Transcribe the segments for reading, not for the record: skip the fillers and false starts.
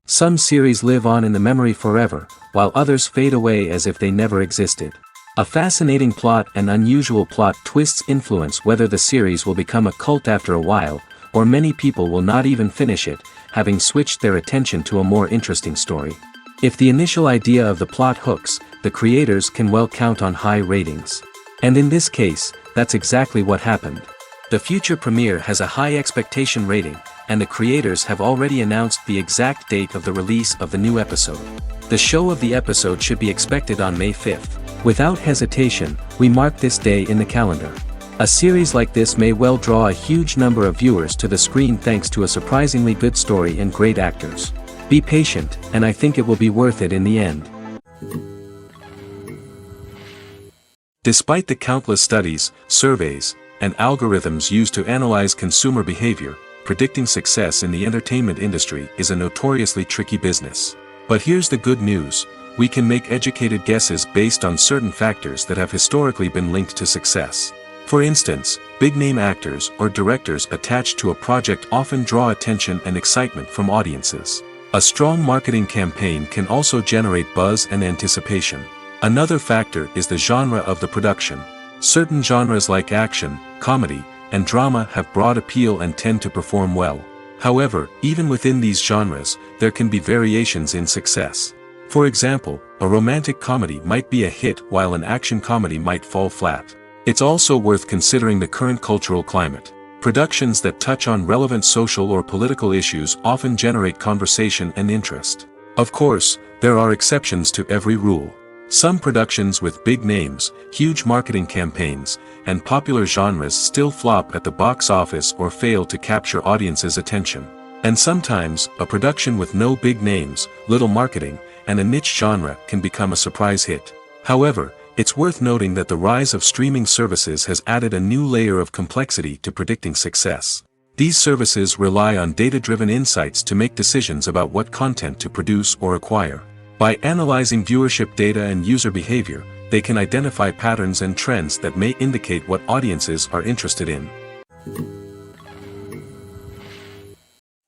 Some series live on in the memory forever, while others fade away as if they never existed. A fascinating plot and unusual plot twists influence whether the series will become a cult after a while, or many people will not even finish it, having switched their attention to a more interesting story. If the initial idea of the plot hooks, the creators can well count on high ratings. And in this case, that's exactly what happened. The future premiere has a high expectation rating, and the creators have already announced the exact date of the release of the new episode. The show of the episode should be expected on May 5th. Without hesitation, we mark this day in the calendar. A series like this may well draw a huge number of viewers to the screen thanks to a surprisingly good story and great actors. Be patient, and I think it will be worth it in the end. Despite the countless studies, surveys, and algorithms used to analyze consumer behavior, predicting success in the entertainment industry is a notoriously tricky business. But here's the good news: we can make educated guesses based on certain factors that have historically been linked to success. For instance, big-name actors or directors attached to a project often draw attention and excitement from audiences. A strong marketing campaign can also generate buzz and anticipation. Another factor is the genre of the production. Certain genres like action, comedy, and drama have broad appeal and tend to perform well. However, even within these genres, there can be variations in success. For example, a romantic comedy might be a hit while an action comedy might fall flat. It's also worth considering the current cultural climate. Productions that touch on relevant social or political issues often generate conversation and interest. Of course, there are exceptions to every rule. Some productions with big names, huge marketing campaigns, and popular genres still flop at the box office or fail to capture audiences' attention. And sometimes, a production with no big names, little marketing, and a niche genre can become a surprise hit. However, it's worth noting that the rise of streaming services has added a new layer of complexity to predicting success. These services rely on data-driven insights to make decisions about what content to produce or acquire. By analyzing viewership data and user behavior, they can identify patterns and trends that may indicate what audiences are interested in.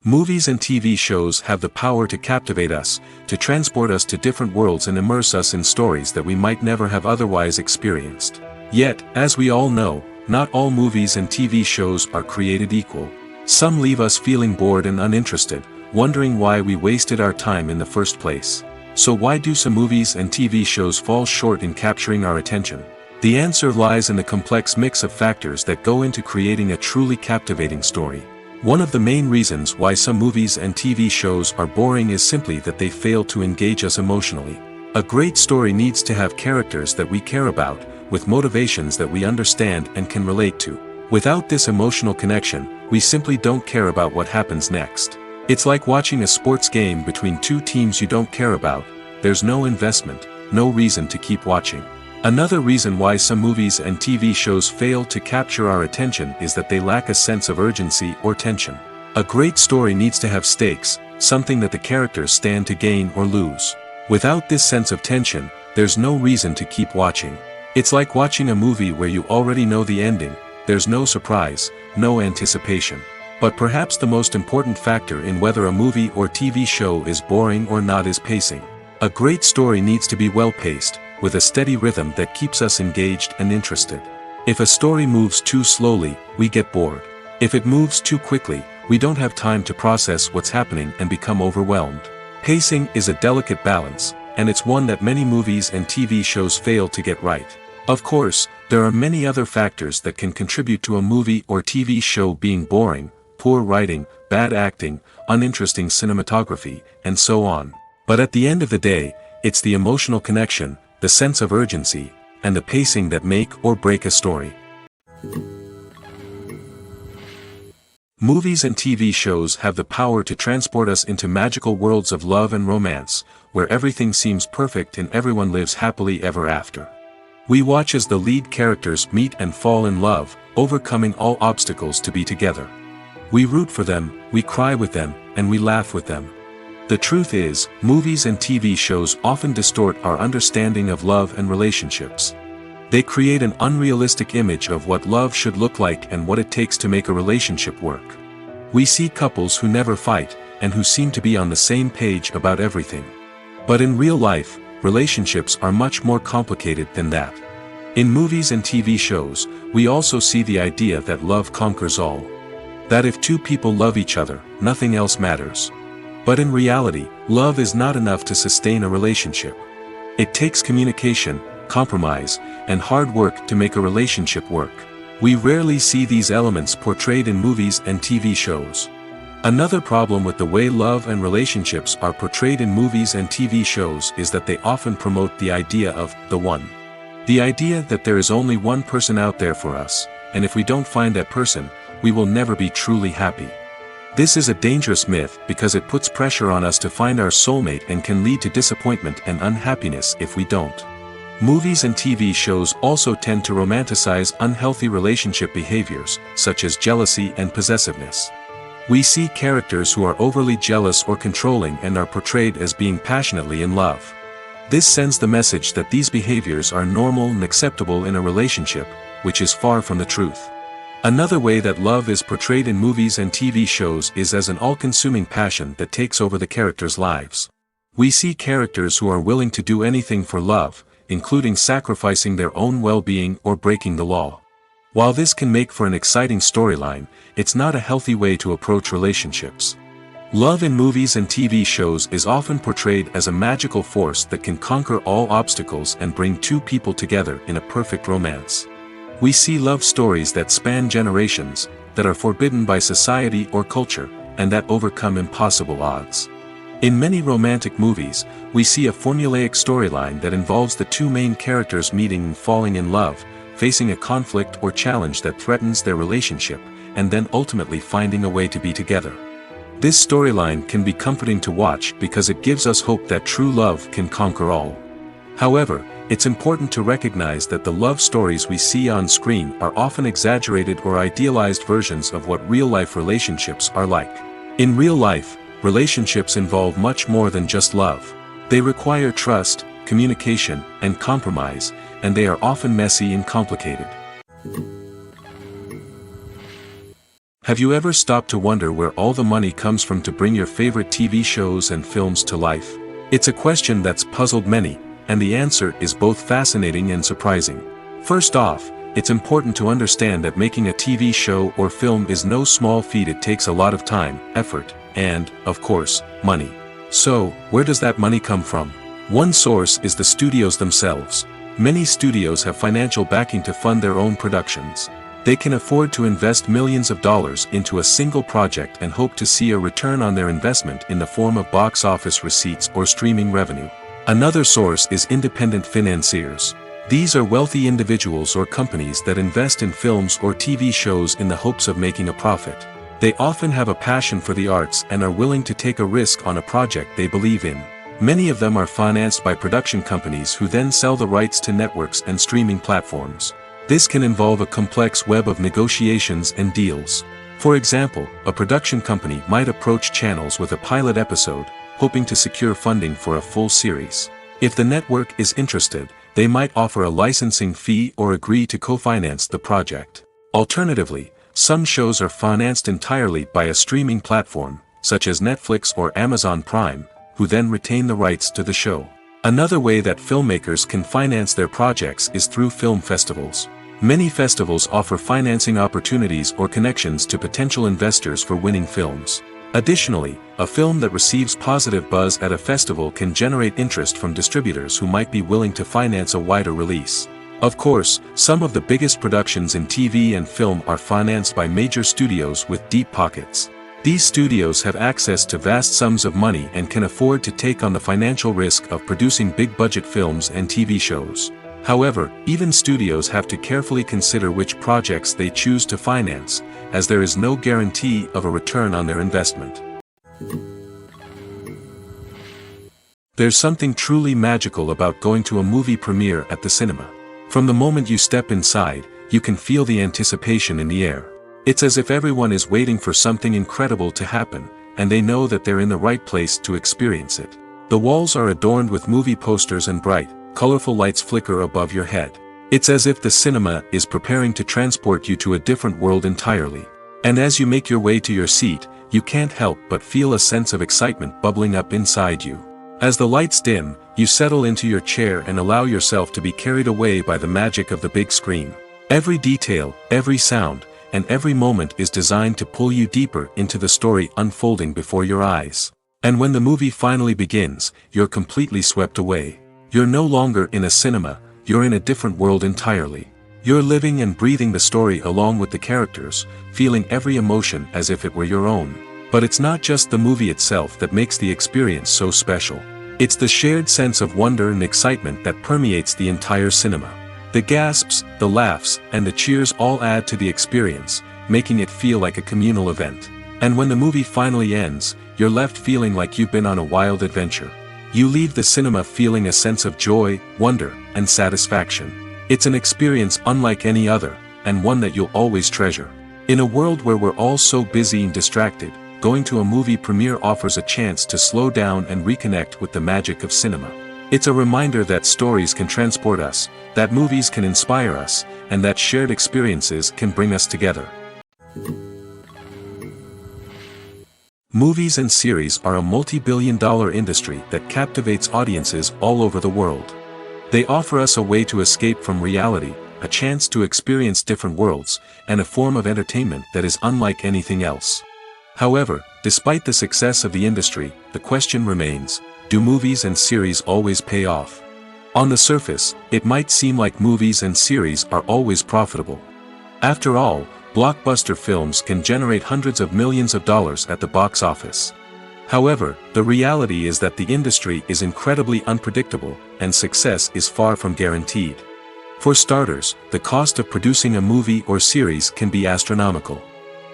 Movies and TV shows have the power to captivate us, to transport us to different worlds and immerse us in stories that we might never have otherwise experienced. Yet, as we all know, not all movies and TV shows are created equal. Some leave us feeling bored and uninterested, wondering why we wasted our time in the first place. So why do some movies and TV shows fall short in capturing our attention? The answer lies in the complex mix of factors that go into creating a truly captivating story. One of the main reasons why some movies and TV shows are boring is simply that they fail to engage us emotionally. A great story needs to have characters that we care about, with motivations that we understand and can relate to. Without this emotional connection, we simply don't care about what happens next. It's like watching a sports game between two teams you don't care about. There's no investment, no reason to keep watching. Another reason why some movies and TV shows fail to capture our attention is that they lack a sense of urgency or tension. A great story needs to have stakes, something that the characters stand to gain or lose. Without this sense of tension, there's no reason to keep watching. It's like watching a movie where you already know the ending. There's no surprise, no anticipation. But perhaps the most important factor in whether a movie or TV show is boring or not is pacing. A great story needs to be well-paced, with a steady rhythm that keeps us engaged and interested. If a story moves too slowly, we get bored. If it moves too quickly, we don't have time to process what's happening and become overwhelmed. Pacing is a delicate balance, and it's one that many movies and TV shows fail to get right. Of course, there are many other factors that can contribute to a movie or TV show being boring: poor writing, bad acting, uninteresting cinematography, and so on. But at the end of the day, it's the emotional connection, the sense of urgency, and the pacing that make or break a story. Movies and TV shows have the power to transport us into magical worlds of love and romance, where everything seems perfect and everyone lives happily ever after. We watch as the lead characters meet and fall in love, overcoming all obstacles to be together. We root for them, we cry with them, and we laugh with them. The truth is, movies and TV shows often distort our understanding of love and relationships. They create an unrealistic image of what love should look like and what it takes to make a relationship work. We see couples who never fight, and who seem to be on the same page about everything. But in real life, relationships are much more complicated than that. In movies and TV shows, we also see the idea that love conquers all. That if two people love each other, nothing else matters. But in reality, love is not enough to sustain a relationship. It takes communication, compromise, and hard work to make a relationship work. We rarely see these elements portrayed in movies and TV shows. Another problem with the way love and relationships are portrayed in movies and TV shows is that they often promote the idea of the one. The idea that there is only one person out there for us, and if we don't find that person, we will never be truly happy. This is a dangerous myth because it puts pressure on us to find our soulmate and can lead to disappointment and unhappiness if we don't. Movies and TV shows also tend to romanticize unhealthy relationship behaviors, such as jealousy and possessiveness. We see characters who are overly jealous or controlling and are portrayed as being passionately in love. This sends the message that these behaviors are normal and acceptable in a relationship, which is far from the truth. Another way that love is portrayed in movies and TV shows is as an all-consuming passion that takes over the characters' lives. We see characters who are willing to do anything for love, including sacrificing their own well-being or breaking the law. While this can make for an exciting storyline, it's not a healthy way to approach relationships. Love in movies and TV shows is often portrayed as a magical force that can conquer all obstacles and bring two people together in a perfect romance. We see love stories that span generations, that are forbidden by society or culture, and that overcome impossible odds. In many romantic movies, we see a formulaic storyline that involves the two main characters meeting and falling in love, facing a conflict or challenge that threatens their relationship, and then ultimately finding a way to be together. This storyline can be comforting to watch because it gives us hope that true love can conquer all. However, it's important to recognize that the love stories we see on screen are often exaggerated or idealized versions of what real-life relationships are like. In real life, relationships involve much more than just love. They require trust, communication, and compromise, and they are often messy and complicated. Have you ever stopped to wonder where all the money comes from to bring your favorite TV shows and films to life? It's a question that's puzzled many, and the answer is both fascinating and surprising. First off, it's important to understand that making a TV show or film is no small feat. It takes a lot of time, effort, and, of course, money. So, where does that money come from? One source is the studios themselves. Many studios have financial backing to fund their own productions. They can afford to invest millions of dollars into a single project and hope to see a return on their investment in the form of box office receipts or streaming revenue. Another source is independent financiers. These are wealthy individuals or companies that invest in films or TV shows in the hopes of making a profit. They often have a passion for the arts and are willing to take a risk on a project they believe in. Many of them are financed by production companies who then sell the rights to networks and streaming platforms. This can involve a complex web of negotiations and deals. For example, a production company might approach channels with a pilot episode, hoping to secure funding for a full series. If the network is interested, they might offer a licensing fee or agree to co-finance the project. Alternatively, some shows are financed entirely by a streaming platform, such as Netflix or Amazon Prime, who then retain the rights to the show. Another way that filmmakers can finance their projects is through film festivals. Many festivals offer financing opportunities or connections to potential investors for winning films. Additionally, a film that receives positive buzz at a festival can generate interest from distributors who might be willing to finance a wider release. Of course, some of the biggest productions in TV and film are financed by major studios with deep pockets. These studios have access to vast sums of money and can afford to take on the financial risk of producing big-budget films and TV shows. However, even studios have to carefully consider which projects they choose to finance, as there is no guarantee of a return on their investment. There's something truly magical about going to a movie premiere at the cinema. From the moment you step inside, you can feel the anticipation in the air. It's as if everyone is waiting for something incredible to happen, and they know that they're in the right place to experience it. The walls are adorned with movie posters and bright, colorful lights flicker above your head. It's as if the cinema is preparing to transport you to a different world entirely. And as you make your way to your seat, you can't help but feel a sense of excitement bubbling up inside you. As the lights dim, you settle into your chair and allow yourself to be carried away by the magic of the big screen. Every detail, every sound, and every moment is designed to pull you deeper into the story unfolding before your eyes. And when the movie finally begins, you're completely swept away. You're no longer in a cinema, you're in a different world entirely. You're living and breathing the story along with the characters, feeling every emotion as if it were your own. But it's not just the movie itself that makes the experience so special. It's the shared sense of wonder and excitement that permeates the entire cinema. The gasps, the laughs, and the cheers all add to the experience, making it feel like a communal event. And when the movie finally ends, you're left feeling like you've been on a wild adventure. You leave the cinema feeling a sense of joy, wonder, and satisfaction. It's an experience unlike any other, and one that you'll always treasure. In a world where we're all so busy and distracted, going to a movie premiere offers a chance to slow down and reconnect with the magic of cinema. It's a reminder that stories can transport us, that movies can inspire us, and that shared experiences can bring us together. Movies and series are a multi-billion-dollar industry that captivates audiences all over the world. They offer us a way to escape from reality, a chance to experience different worlds, and a form of entertainment that is unlike anything else. However, despite the success of the industry, the question remains, do movies and series always pay off? On the surface, it might seem like movies and series are always profitable. After all, blockbuster films can generate hundreds of millions of dollars at the box office. However, the reality is that the industry is incredibly unpredictable, and success is far from guaranteed. For starters, the cost of producing a movie or series can be astronomical.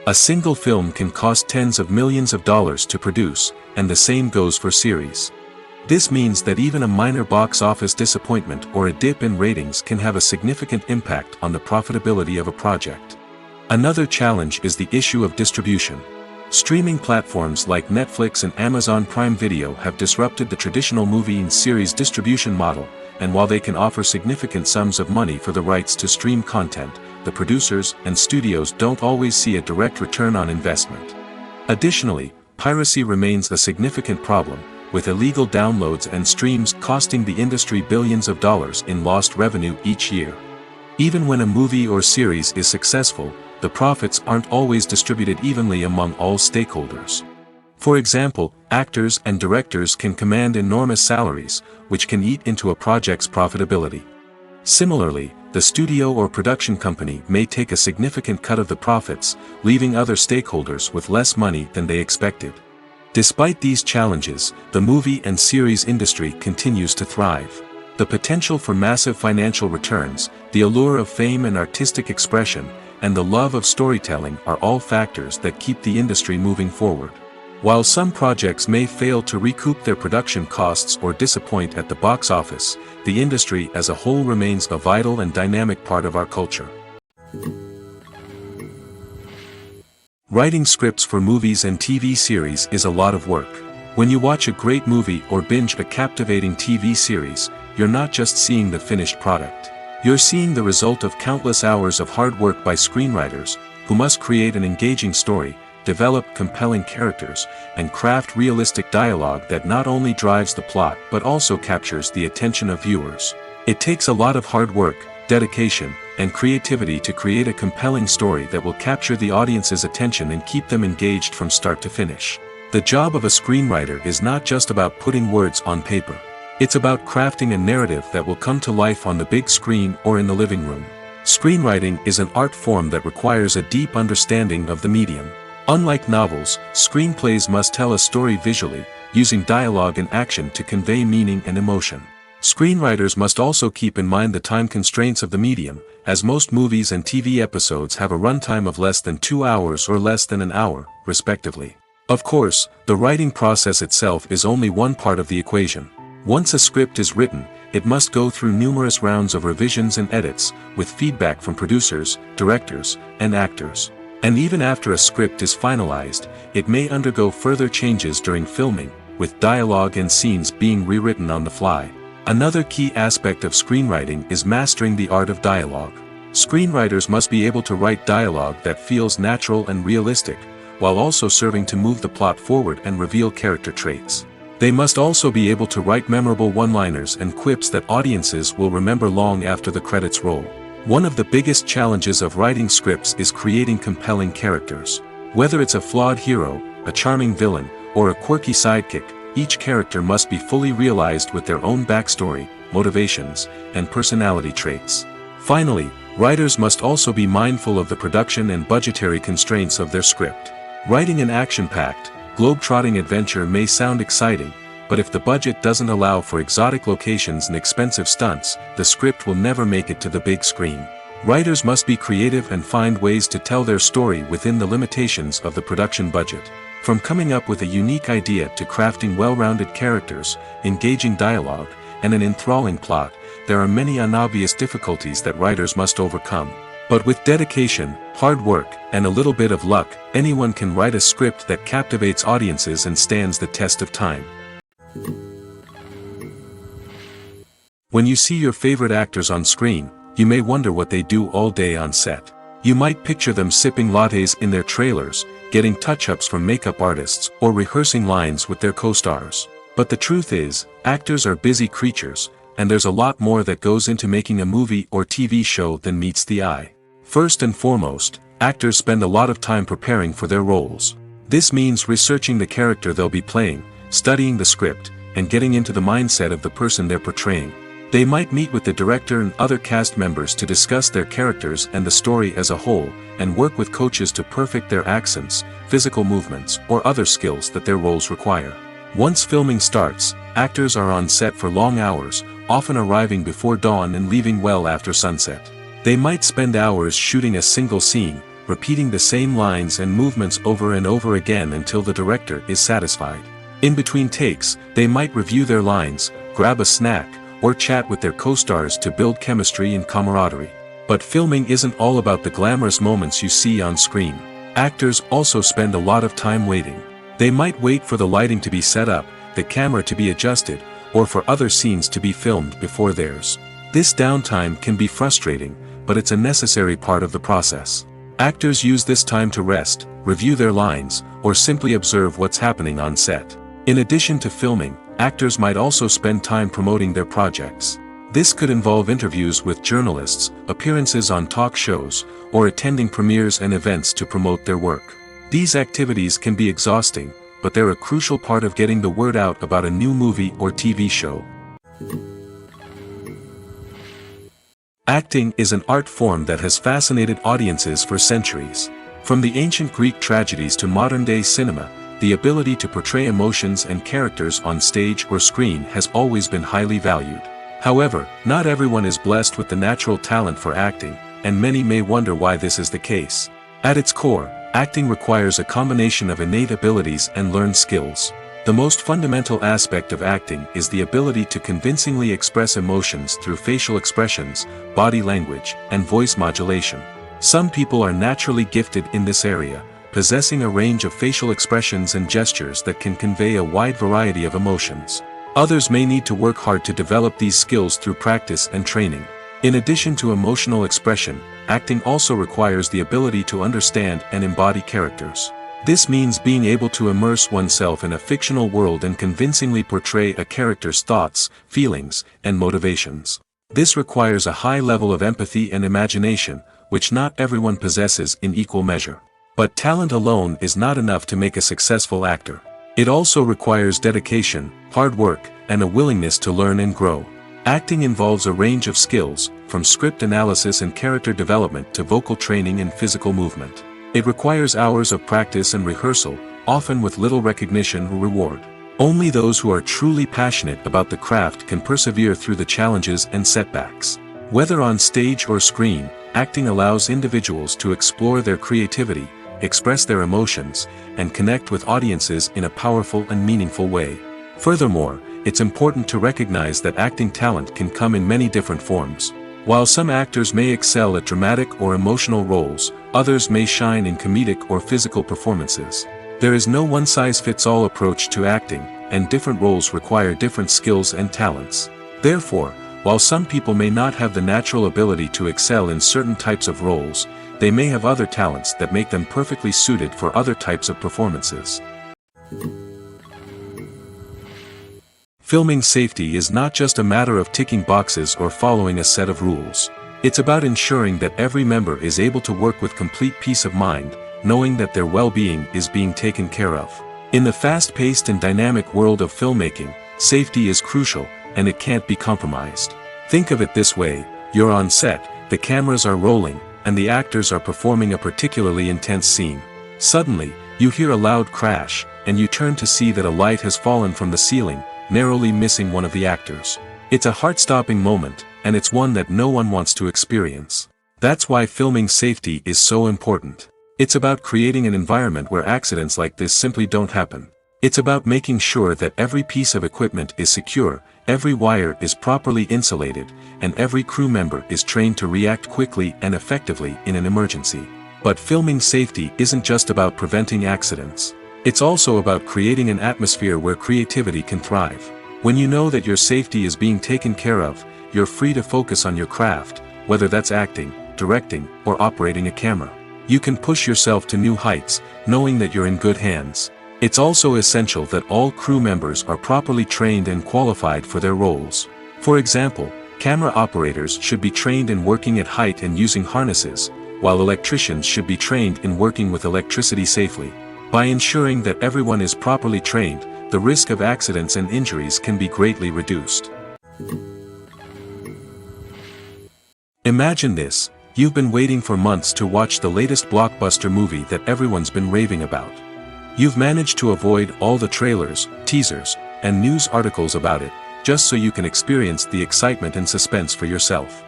A single film can cost tens of millions of dollars to produce, and the same goes for series. This means that even a minor box office disappointment or a dip in ratings can have a significant impact on the profitability of a project. Another challenge is the issue of distribution. Streaming platforms like Netflix and Amazon Prime Video have disrupted the traditional movie and series distribution model, and while they can offer significant sums of money for the rights to stream content, the producers and studios don't always see a direct return on investment. Additionally, piracy remains a significant problem, with illegal downloads and streams costing the industry billions of dollars in lost revenue each year. Even when a movie or series is successful, the profits aren't always distributed evenly among all stakeholders. For example, actors and directors can command enormous salaries, which can eat into a project's profitability. Similarly, the studio or production company may take a significant cut of the profits, leaving other stakeholders with less money than they expected. Despite these challenges, the movie and series industry continues to thrive. The potential for massive financial returns, the allure of fame and artistic expression, and the love of storytelling are all factors that keep the industry moving forward. While some projects may fail to recoup their production costs or disappoint at the box office, the industry as a whole remains a vital and dynamic part of our culture. Writing scripts for movies and TV series is a lot of work. When you watch a great movie or binge a captivating TV series, you're not just seeing the finished product. You're seeing the result of countless hours of hard work by screenwriters, who must create an engaging story, develop compelling characters, and craft realistic dialogue that not only drives the plot but also captures the attention of viewers. It takes a lot of hard work, dedication, and creativity to create a compelling story that will capture the audience's attention and keep them engaged from start to finish. The job of a screenwriter is not just about putting words on paper. It's about crafting a narrative that will come to life on the big screen or in the living room. Screenwriting is an art form that requires a deep understanding of the medium. Unlike novels, screenplays must tell a story visually, using dialogue and action to convey meaning and emotion. Screenwriters must also keep in mind the time constraints of the medium, as most movies and TV episodes have a runtime of less than 2 hours or less than an hour, respectively. Of course, the writing process itself is only one part of the equation. Once a script is written, it must go through numerous rounds of revisions and edits, with feedback from producers, directors, and actors. And even after a script is finalized, it may undergo further changes during filming, with dialogue and scenes being rewritten on the fly. Another key aspect of screenwriting is mastering the art of dialogue. Screenwriters must be able to write dialogue that feels natural and realistic, while also serving to move the plot forward and reveal character traits. They must also be able to write memorable one-liners and quips that audiences will remember long after the credits roll. One of the biggest challenges of writing scripts is creating compelling characters. Whether it's a flawed hero, a charming villain, or a quirky sidekick, each character must be fully realized with their own backstory, motivations, and personality traits. Finally, writers must also be mindful of the production and budgetary constraints of their script. Writing an action-packed, globe-trotting adventure may sound exciting, but if the budget doesn't allow for exotic locations and expensive stunts, the script will never make it to the big screen. Writers must be creative and find ways to tell their story within the limitations of the production budget. From coming up with a unique idea to crafting well-rounded characters, engaging dialogue, and an enthralling plot, there are many unobvious difficulties that writers must overcome. But with dedication, hard work, and a little bit of luck, anyone can write a script that captivates audiences and stands the test of time. When you see your favorite actors on screen, you may wonder what they do all day on set. You might picture them sipping lattes in their trailers, getting touch-ups from makeup artists, or rehearsing lines with their co-stars. But the truth is, actors are busy creatures, and there's a lot more that goes into making a movie or TV show than meets the eye. First and foremost, actors spend a lot of time preparing for their roles. This means researching the character they'll be playing, studying the script, and getting into the mindset of the person they're portraying. They might meet with the director and other cast members to discuss their characters and the story as a whole, and work with coaches to perfect their accents, physical movements, or other skills that their roles require. Once filming starts, actors are on set for long hours, often arriving before dawn and leaving well after sunset. They might spend hours shooting a single scene, repeating the same lines and movements over and over again until the director is satisfied. In between takes, they might review their lines, grab a snack, or chat with their co-stars to build chemistry and camaraderie. But filming isn't all about the glamorous moments you see on screen. Actors also spend a lot of time waiting. They might wait for the lighting to be set up, the camera to be adjusted, or for other scenes to be filmed before theirs. This downtime can be frustrating, but it's a necessary part of the process. Actors use this time to rest, review their lines, or simply observe what's happening on set. In addition to filming, actors might also spend time promoting their projects. This could involve interviews with journalists, appearances on talk shows, or attending premieres and events to promote their work. These activities can be exhausting, but they're a crucial part of getting the word out about a new movie or TV show. Acting is an art form that has fascinated audiences for centuries. From the ancient Greek tragedies to modern-day cinema, the ability to portray emotions and characters on stage or screen has always been highly valued. However, not everyone is blessed with the natural talent for acting, and many may wonder why this is the case. At its core, acting requires a combination of innate abilities and learned skills. The most fundamental aspect of acting is the ability to convincingly express emotions through facial expressions, body language, and voice modulation. Some people are naturally gifted in this area, possessing a range of facial expressions and gestures that can convey a wide variety of emotions. Others may need to work hard to develop these skills through practice and training. In addition to emotional expression, acting also requires the ability to understand and embody characters. This means being able to immerse oneself in a fictional world and convincingly portray a character's thoughts, feelings, and motivations. This requires a high level of empathy and imagination, which not everyone possesses in equal measure. But talent alone is not enough to make a successful actor. It also requires dedication, hard work, and a willingness to learn and grow. Acting involves a range of skills, from script analysis and character development to vocal training and physical movement. It requires hours of practice and rehearsal, often with little recognition or reward. Only those who are truly passionate about the craft can persevere through the challenges and setbacks. Whether on stage or screen, acting allows individuals to explore their creativity, express their emotions, and connect with audiences in a powerful and meaningful way. Furthermore, it's important to recognize that acting talent can come in many different forms. While some actors may excel at dramatic or emotional roles, others may shine in comedic or physical performances. There is no one-size-fits-all approach to acting, and different roles require different skills and talents. Therefore, while some people may not have the natural ability to excel in certain types of roles, they may have other talents that make them perfectly suited for other types of performances. Filming safety is not just a matter of ticking boxes or following a set of rules. It's about ensuring that every member is able to work with complete peace of mind, knowing that their well-being is being taken care of. In the fast-paced and dynamic world of filmmaking, safety is crucial, and it can't be compromised. Think of it this way: you're on set, the cameras are rolling, and the actors are performing a particularly intense scene. Suddenly, you hear a loud crash, and you turn to see that a light has fallen from the ceiling, narrowly missing one of the actors. It's a heart-stopping moment, and it's one that no one wants to experience. That's why filming safety is so important. It's about creating an environment where accidents like this simply don't happen. It's about making sure that every piece of equipment is secure, every wire is properly insulated, and every crew member is trained to react quickly and effectively in an emergency. But filming safety isn't just about preventing accidents. It's also about creating an atmosphere where creativity can thrive. When you know that your safety is being taken care of, you're free to focus on your craft, whether that's acting, directing, or operating a camera. You can push yourself to new heights, knowing that you're in good hands. It's also essential that all crew members are properly trained and qualified for their roles. For example, camera operators should be trained in working at height and using harnesses, while electricians should be trained in working with electricity safely. By ensuring that everyone is properly trained, the risk of accidents and injuries can be greatly reduced. Imagine this: you've been waiting for months to watch the latest blockbuster movie that everyone's been raving about. You've managed to avoid all the trailers, teasers, and news articles about it, just so you can experience the excitement and suspense for yourself.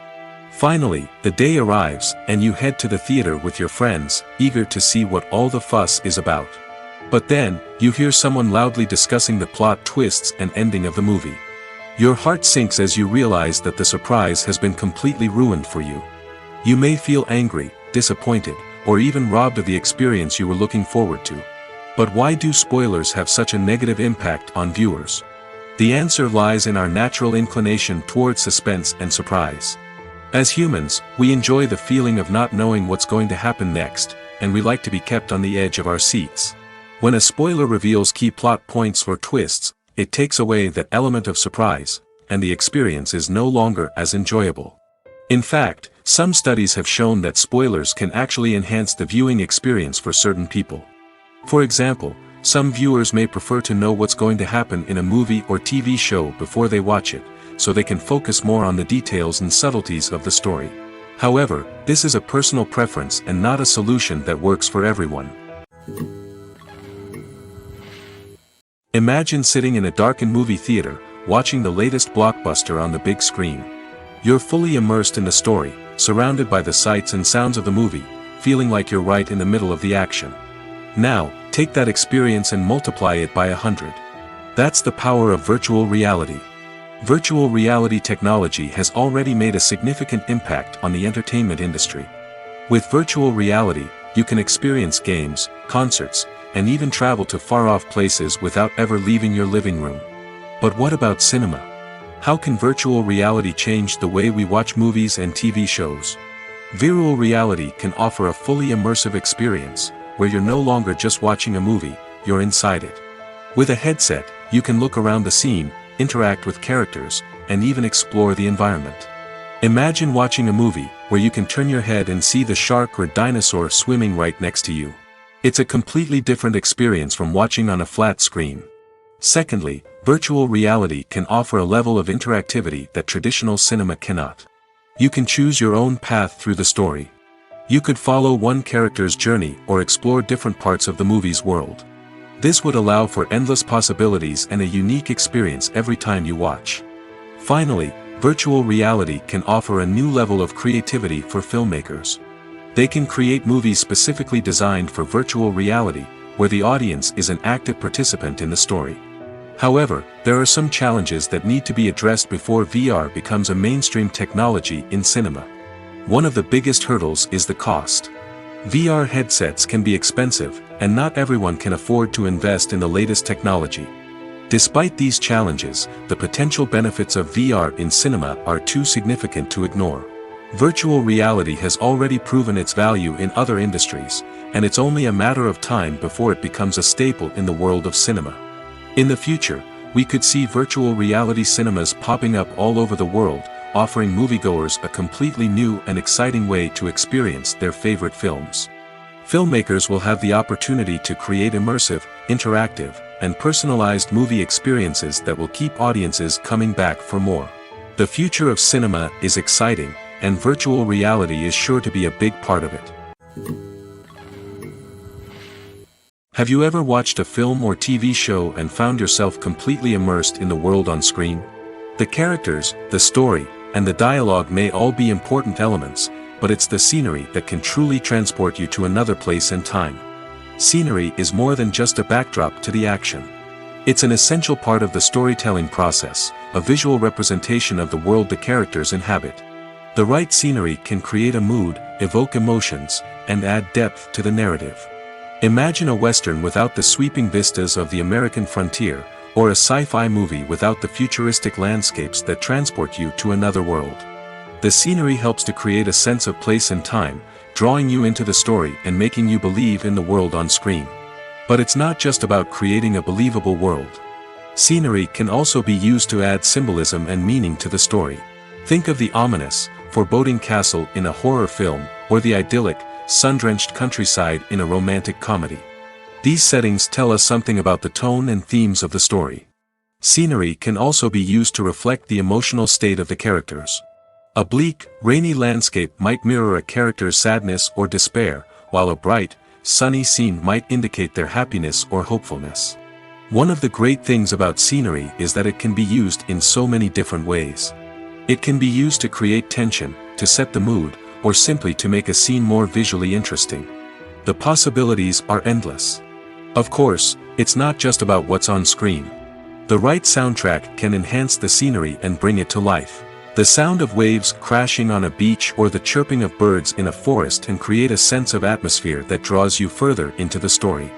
Finally, the day arrives, and you head to the theater with your friends, eager to see what all the fuss is about. But then, you hear someone loudly discussing the plot twists and ending of the movie. Your heart sinks as you realize that the surprise has been completely ruined for you. You may feel angry, disappointed, or even robbed of the experience you were looking forward to. But why do spoilers have such a negative impact on viewers? The answer lies in our natural inclination towards suspense and surprise. As humans, we enjoy the feeling of not knowing what's going to happen next, and we like to be kept on the edge of our seats. When a spoiler reveals key plot points or twists, it takes away that element of surprise, and the experience is no longer as enjoyable. In fact, some studies have shown that spoilers can actually enhance the viewing experience for certain people. For example, some viewers may prefer to know what's going to happen in a movie or TV show before they watch it, so they can focus more on the details and subtleties of the story. However, this is a personal preference and not a solution that works for everyone. Imagine sitting in a darkened movie theater, watching the latest blockbuster on the big screen. You're fully immersed in the story, surrounded by the sights and sounds of the movie, feeling like you're right in the middle of the action. Now, take that experience and multiply it by 100. That's the power of virtual reality. Virtual reality technology has already made a significant impact on the entertainment industry. With virtual reality, you can experience games, concerts, and even travel to far-off places without ever leaving your living room. But what about cinema? How can virtual reality change the way we watch movies and TV shows? Virtual reality can offer a fully immersive experience, where you're no longer just watching a movie, you're inside it. With a headset, you can look around the scene, interact with characters, and even explore the environment. Imagine watching a movie where you can turn your head and see the shark or dinosaur swimming right next to you. It's a completely different experience from watching on a flat screen. Secondly, virtual reality can offer a level of interactivity that traditional cinema cannot. You can choose your own path through the story. You could follow one character's journey or explore different parts of the movie's world. This would allow for endless possibilities and a unique experience every time you watch. Finally, virtual reality can offer a new level of creativity for filmmakers. They can create movies specifically designed for virtual reality, where the audience is an active participant in the story. However, there are some challenges that need to be addressed before VR becomes a mainstream technology in cinema. One of the biggest hurdles is the cost. VR headsets can be expensive, and not everyone can afford to invest in the latest technology. Despite these challenges, the potential benefits of VR in cinema are too significant to ignore. Virtual reality has already proven its value in other industries, and it's only a matter of time before it becomes a staple in the world of cinema. In the future, we could see virtual reality cinemas popping up all over the world, offering moviegoers a completely new and exciting way to experience their favorite films. Filmmakers will have the opportunity to create immersive, interactive, and personalized movie experiences that will keep audiences coming back for more. The future of cinema is exciting, and virtual reality is sure to be a big part of it. Have you ever watched a film or TV show and found yourself completely immersed in the world on screen? The characters, the story, and the dialogue may all be important elements, but it's the scenery that can truly transport you to another place and time. Scenery is more than just a backdrop to the action. It's an essential part of the storytelling process, a visual representation of the world the characters inhabit. The right scenery can create a mood, evoke emotions, and add depth to the narrative. Imagine a Western without the sweeping vistas of the American frontier, or a sci-fi movie without the futuristic landscapes that transport you to another world. The scenery helps to create a sense of place and time, drawing you into the story and making you believe in the world on screen. But it's not just about creating a believable world. Scenery can also be used to add symbolism and meaning to the story. Think of the ominous, foreboding castle in a horror film, or the idyllic, sun-drenched countryside in a romantic comedy. These settings tell us something about the tone and themes of the story. Scenery can also be used to reflect the emotional state of the characters. A bleak, rainy landscape might mirror a character's sadness or despair, while a bright, sunny scene might indicate their happiness or hopefulness. One of the great things about scenery is that it can be used in so many different ways. It can be used to create tension, to set the mood, or simply to make a scene more visually interesting. The possibilities are endless. Of course, it's not just about what's on screen. The right soundtrack can enhance the scenery and bring it to life. The sound of waves crashing on a beach or the chirping of birds in a forest can create a sense of atmosphere that draws you further into the story.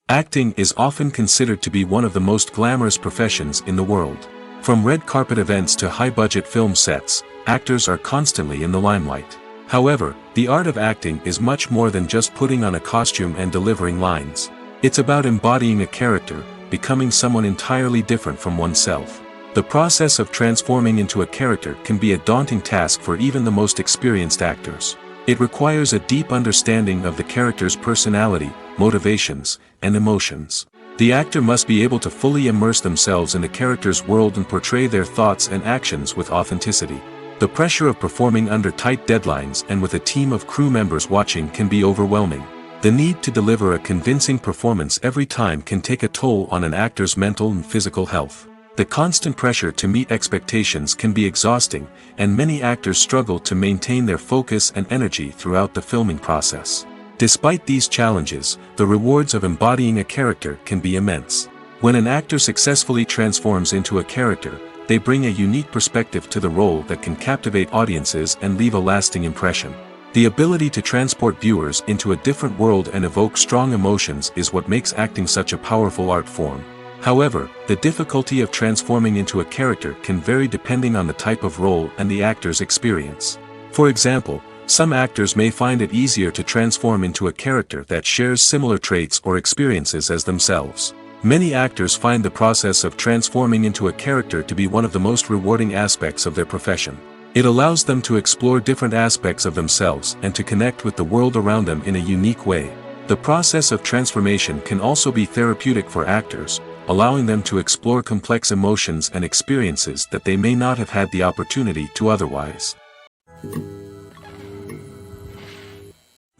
Acting is often considered to be one of the most glamorous professions in the world. From red carpet events to high-budget film sets, actors are constantly in the limelight. However, the art of acting is much more than just putting on a costume and delivering lines. It's about embodying a character, becoming someone entirely different from oneself. The process of transforming into a character can be a daunting task for even the most experienced actors. It requires a deep understanding of the character's personality, motivations, and emotions. The actor must be able to fully immerse themselves in the character's world and portray their thoughts and actions with authenticity. The pressure of performing under tight deadlines and with a team of crew members watching can be overwhelming. The need to deliver a convincing performance every time can take a toll on an actor's mental and physical health. The constant pressure to meet expectations can be exhausting, and many actors struggle to maintain their focus and energy throughout the filming process. Despite these challenges, the rewards of embodying a character can be immense. When an actor successfully transforms into a character, they bring a unique perspective to the role that can captivate audiences and leave a lasting impression. The ability to transport viewers into a different world and evoke strong emotions is what makes acting such a powerful art form. However, the difficulty of transforming into a character can vary depending on the type of role and the actor's experience. For example, some actors may find it easier to transform into a character that shares similar traits or experiences as themselves. Many actors find the process of transforming into a character to be one of the most rewarding aspects of their profession. It allows them to explore different aspects of themselves and to connect with the world around them in a unique way. The process of transformation can also be therapeutic for actors, allowing them to explore complex emotions and experiences that they may not have had the opportunity to otherwise.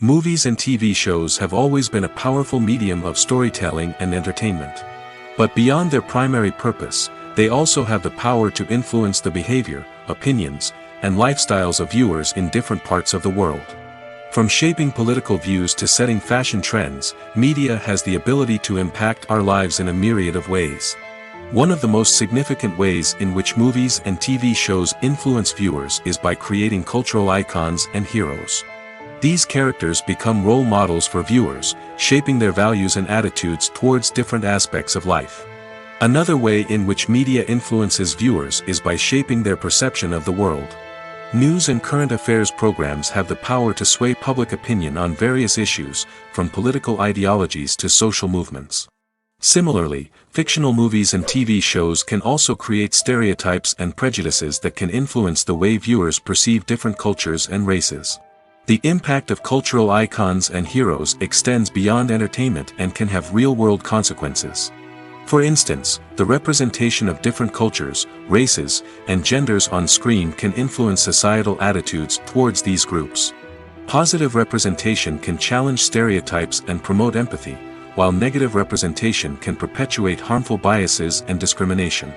Movies and TV shows have always been a powerful medium of storytelling and entertainment. But beyond their primary purpose, they also have the power to influence the behavior, opinions, and lifestyles of viewers in different parts of the world. From shaping political views to setting fashion trends, media has the ability to impact our lives in a myriad of ways. One of the most significant ways in which movies and TV shows influence viewers is by creating cultural icons and heroes. These characters become role models for viewers, shaping their values and attitudes towards different aspects of life. Another way in which media influences viewers is by shaping their perception of the world. News and current affairs programs have the power to sway public opinion on various issues, from political ideologies to social movements. Similarly, fictional movies and TV shows can also create stereotypes and prejudices that can influence the way viewers perceive different cultures and races. The impact of cultural icons and heroes extends beyond entertainment and can have real-world consequences. For instance, the representation of different cultures, races, and genders on screen can influence societal attitudes towards these groups. Positive representation can challenge stereotypes and promote empathy, while negative representation can perpetuate harmful biases and discrimination.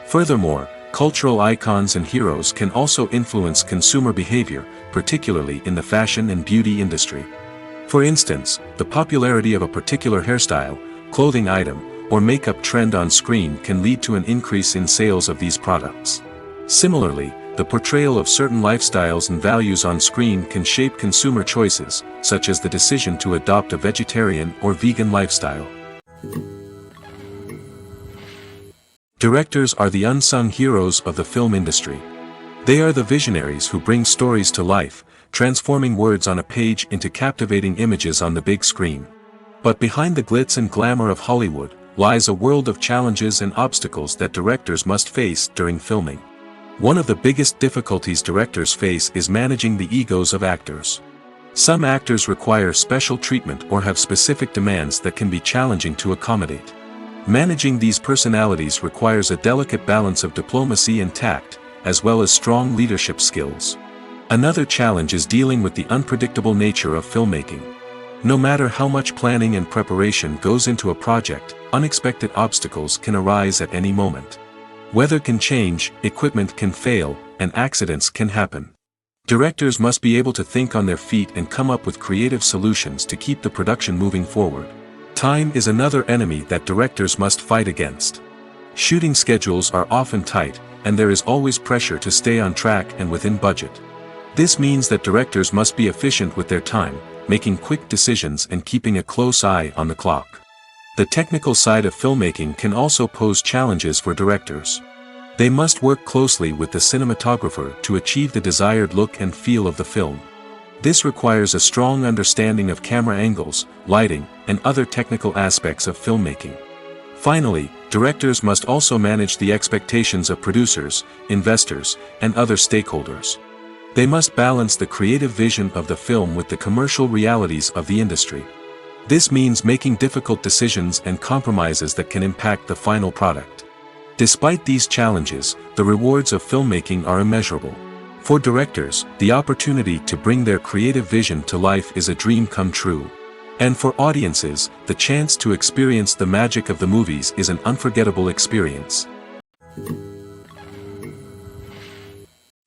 Furthermore, cultural icons and heroes can also influence consumer behavior, particularly in the fashion and beauty industry. For instance, the popularity of a particular hairstyle, clothing item, or makeup trend on screen can lead to an increase in sales of these products. Similarly, the portrayal of certain lifestyles and values on screen can shape consumer choices, such as the decision to adopt a vegetarian or vegan lifestyle. Directors are the unsung heroes of the film industry. They are the visionaries who bring stories to life, transforming words on a page into captivating images on the big screen. But behind the glitz and glamour of Hollywood lies a world of challenges and obstacles that directors must face during filming. One of the biggest difficulties directors face is managing the egos of actors. Some actors require special treatment or have specific demands that can be challenging to accommodate. Managing these personalities requires a delicate balance of diplomacy and tact, as well as strong leadership skills. Another challenge is dealing with the unpredictable nature of filmmaking. No matter how much planning and preparation goes into a project, unexpected obstacles can arise at any moment. Weather can change, equipment can fail, and accidents can happen. Directors must be able to think on their feet and come up with creative solutions to keep the production moving forward. Time is another enemy that directors must fight against. Shooting schedules are often tight, and there is always pressure to stay on track and within budget. This means that directors must be efficient with their time, making quick decisions and keeping a close eye on the clock. The technical side of filmmaking can also pose challenges for directors. They must work closely with the cinematographer to achieve the desired look and feel of the film. This requires a strong understanding of camera angles, lighting, and other technical aspects of filmmaking. Finally, directors must also manage the expectations of producers, investors, and other stakeholders. They must balance the creative vision of the film with the commercial realities of the industry. This means making difficult decisions and compromises that can impact the final product. Despite these challenges, the rewards of filmmaking are immeasurable. For directors, the opportunity to bring their creative vision to life is a dream come true. And for audiences, the chance to experience the magic of the movies is an unforgettable experience.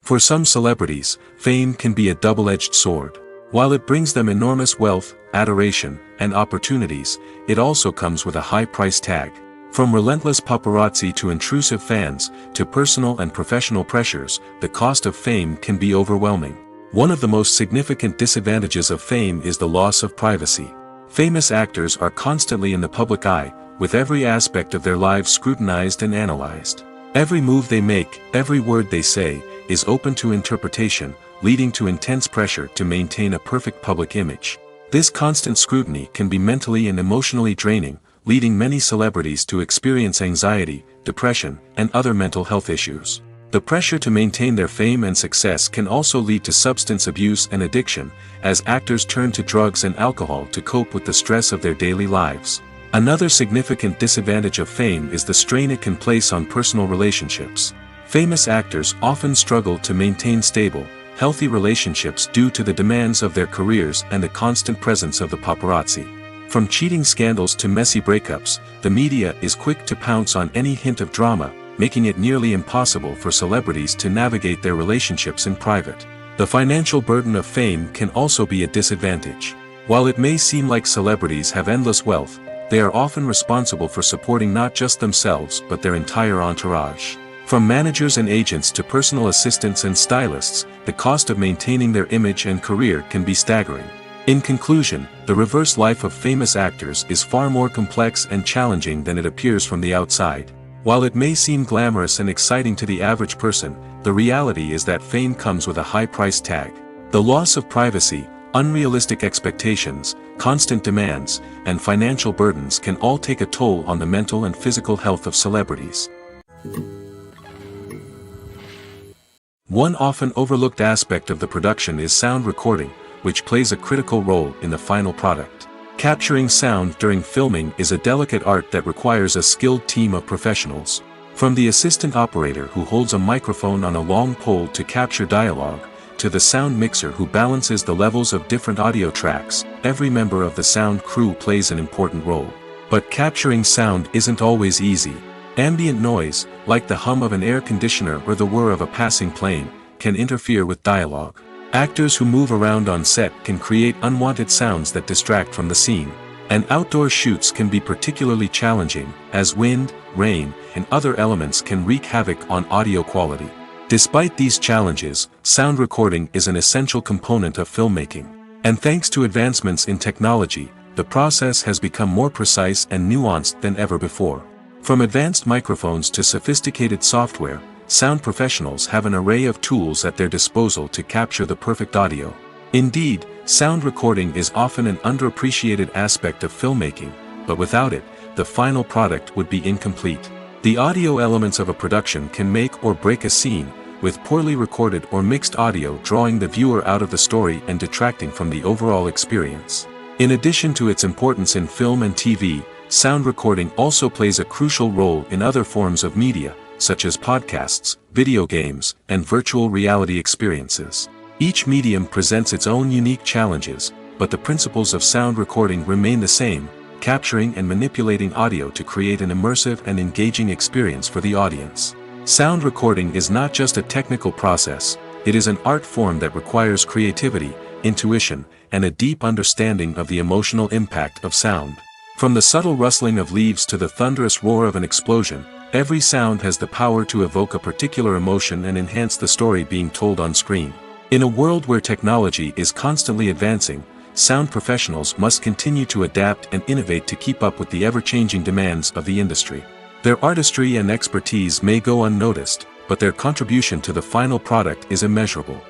For some celebrities, fame can be a double-edged sword. While it brings them enormous wealth, adoration, and opportunities, it also comes with a high price tag. From relentless paparazzi to intrusive fans, to personal and professional pressures, the cost of fame can be overwhelming. One of the most significant disadvantages of fame is the loss of privacy. Famous actors are constantly in the public eye, with every aspect of their lives scrutinized and analyzed. Every move they make, every word they say, is open to interpretation, leading to intense pressure to maintain a perfect public image. This constant scrutiny can be mentally and emotionally draining, leading many celebrities to experience anxiety, depression, and other mental health issues. The pressure to maintain their fame and success can also lead to substance abuse and addiction, as actors turn to drugs and alcohol to cope with the stress of their daily lives. Another significant disadvantage of fame is the strain it can place on personal relationships. Famous actors often struggle to maintain stable, healthy relationships due to the demands of their careers and the constant presence of the paparazzi. From cheating scandals to messy breakups, the media is quick to pounce on any hint of drama, making it nearly impossible for celebrities to navigate their relationships in private. The financial burden of fame can also be a disadvantage. While it may seem like celebrities have endless wealth, they are often responsible for supporting not just themselves but their entire entourage. From managers and agents to personal assistants and stylists, the cost of maintaining their image and career can be staggering. In conclusion, the reverse life of famous actors is far more complex and challenging than it appears from the outside. While it may seem glamorous and exciting to the average person, the reality is that fame comes with a high price tag. The loss of privacy, unrealistic expectations, constant demands, and financial burdens can all take a toll on the mental and physical health of celebrities. One often overlooked aspect of the production is sound recording, which plays a critical role in the final product. Capturing sound during filming is a delicate art that requires a skilled team of professionals. From the assistant operator who holds a microphone on a long pole to capture dialogue, to the sound mixer who balances the levels of different audio tracks, every member of the sound crew plays an important role. But capturing sound isn't always easy. Ambient noise, like the hum of an air conditioner or the whir of a passing plane, can interfere with dialogue. Actors who move around on set can create unwanted sounds that distract from the scene. And outdoor shoots can be particularly challenging, as wind, rain, and other elements can wreak havoc on audio quality. Despite these challenges, sound recording is an essential component of filmmaking. And thanks to advancements in technology, the process has become more precise and nuanced than ever before. From advanced microphones to sophisticated software, sound professionals have an array of tools at their disposal to capture the perfect audio. Indeed, sound recording is often an underappreciated aspect of filmmaking, but without it, the final product would be incomplete. The audio elements of a production can make or break a scene, with poorly recorded or mixed audio drawing the viewer out of the story and detracting from the overall experience. In addition to its importance in film and TV, sound recording also plays a crucial role in other forms of media, such as podcasts, video games, and virtual reality experiences. Each medium presents its own unique challenges, but the principles of sound recording remain the same, capturing and manipulating audio to create an immersive and engaging experience for the audience. Sound recording is not just a technical process, it is an art form that requires creativity, intuition, and a deep understanding of the emotional impact of sound. From the subtle rustling of leaves to the thunderous roar of an explosion, every sound has the power to evoke a particular emotion and enhance the story being told on screen. In a world where technology is constantly advancing, sound professionals must continue to adapt and innovate to keep up with the ever-changing demands of the industry. Their artistry and expertise may go unnoticed, but their contribution to the final product is immeasurable.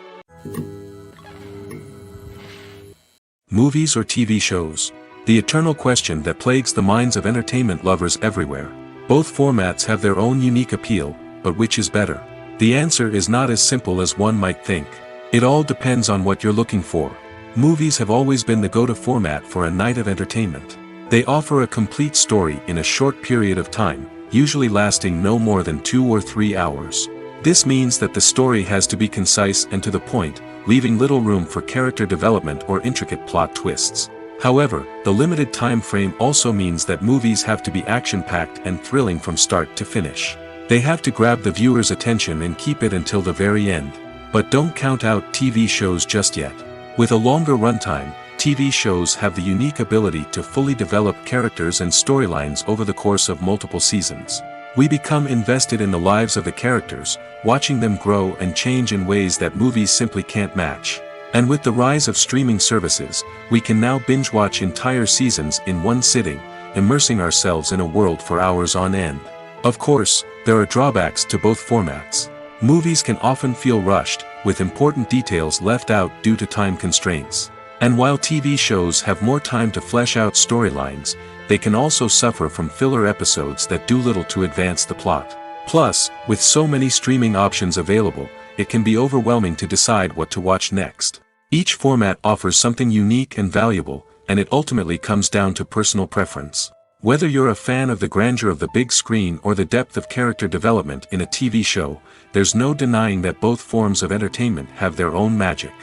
Movies or TV shows? The eternal question that plagues the minds of entertainment lovers everywhere. Both formats have their own unique appeal, but which is better? The answer is not as simple as one might think. It all depends on what you're looking for. Movies have always been the go-to format for a night of entertainment. They offer a complete story in a short period of time, usually lasting no more than 2 or 3 hours. This means that the story has to be concise and to the point, leaving little room for character development or intricate plot twists. However, the limited time frame also means that movies have to be action-packed and thrilling from start to finish. They have to grab the viewer's attention and keep it until the very end. But don't count out TV shows just yet. With a longer runtime, TV shows have the unique ability to fully develop characters and storylines over the course of multiple seasons. We become invested in the lives of the characters, watching them grow and change in ways that movies simply can't match. And with the rise of streaming services, we can now binge-watch entire seasons in one sitting, immersing ourselves in a world for hours on end. Of course, there are drawbacks to both formats. Movies can often feel rushed, with important details left out due to time constraints. And while TV shows have more time to flesh out storylines, they can also suffer from filler episodes that do little to advance the plot. Plus, with so many streaming options available, it can be overwhelming to decide what to watch next. Each format offers something unique and valuable, and it ultimately comes down to personal preference. Whether you're a fan of the grandeur of the big screen or the depth of character development in a TV show, there's no denying that both forms of entertainment have their own magic.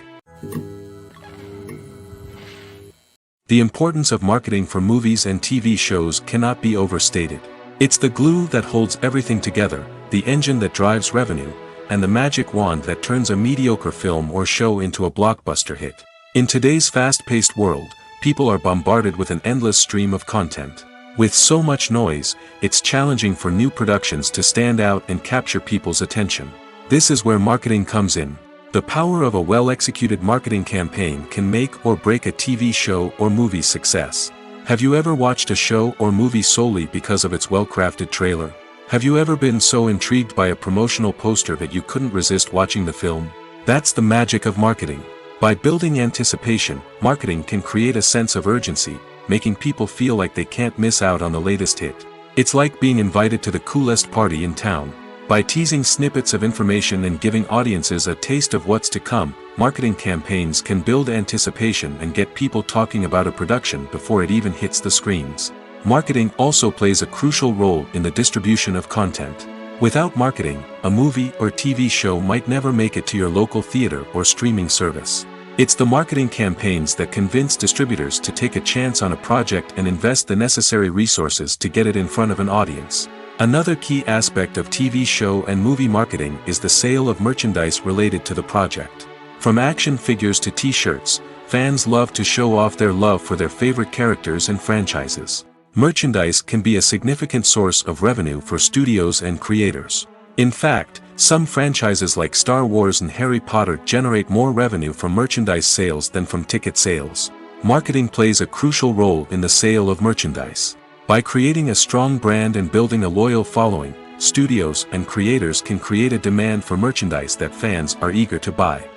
The importance of marketing for movies and TV shows cannot be overstated. It's the glue that holds everything together, the engine that drives revenue, and the magic wand that turns a mediocre film or show into a blockbuster hit. In today's fast-paced world, people are bombarded with an endless stream of content. With so much noise, it's challenging for new productions to stand out and capture people's attention. This is where marketing comes in. The power of a well-executed marketing campaign can make or break a TV show or movie's success. Have you ever watched a show or movie solely because of its well-crafted trailer? Have you ever been so intrigued by a promotional poster that you couldn't resist watching the film? That's the magic of marketing. By building anticipation, marketing can create a sense of urgency, making people feel like they can't miss out on the latest hit. It's like being invited to the coolest party in town. By teasing snippets of information and giving audiences a taste of what's to come, marketing campaigns can build anticipation and get people talking about a production before it even hits the screens. Marketing also plays a crucial role in the distribution of content. Without marketing, a movie or TV show might never make it to your local theater or streaming service. It's the marketing campaigns that convince distributors to take a chance on a project and invest the necessary resources to get it in front of an audience. Another key aspect of TV show and movie marketing is the sale of merchandise related to the project. From action figures to t-shirts, fans love to show off their love for their favorite characters and franchises. Merchandise can be a significant source of revenue for studios and creators. In fact, some franchises like Star Wars and Harry Potter generate more revenue from merchandise sales than from ticket sales. Marketing plays a crucial role in the sale of merchandise. By creating a strong brand and building a loyal following, studios and creators can create a demand for merchandise that fans are eager to buy.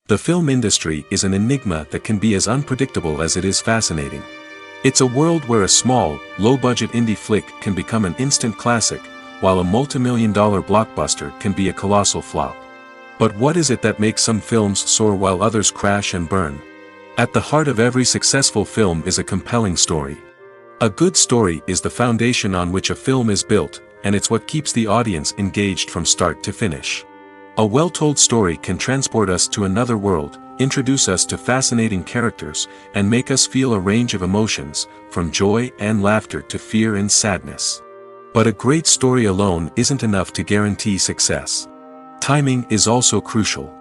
The film industry is an enigma that can be as unpredictable as it is fascinating. It's a world where a small, low-budget indie flick can become an instant classic, while a multi-million-dollar blockbuster can be a colossal flop. But what is it that makes some films soar while others crash and burn? At the heart of every successful film is a compelling story. A good story is the foundation on which a film is built, and it's what keeps the audience engaged from start to finish. A well-told story can transport us to another world, introduce us to fascinating characters, and make us feel a range of emotions, from joy and laughter to fear and sadness. But a great story alone isn't enough to guarantee success. Timing is also crucial.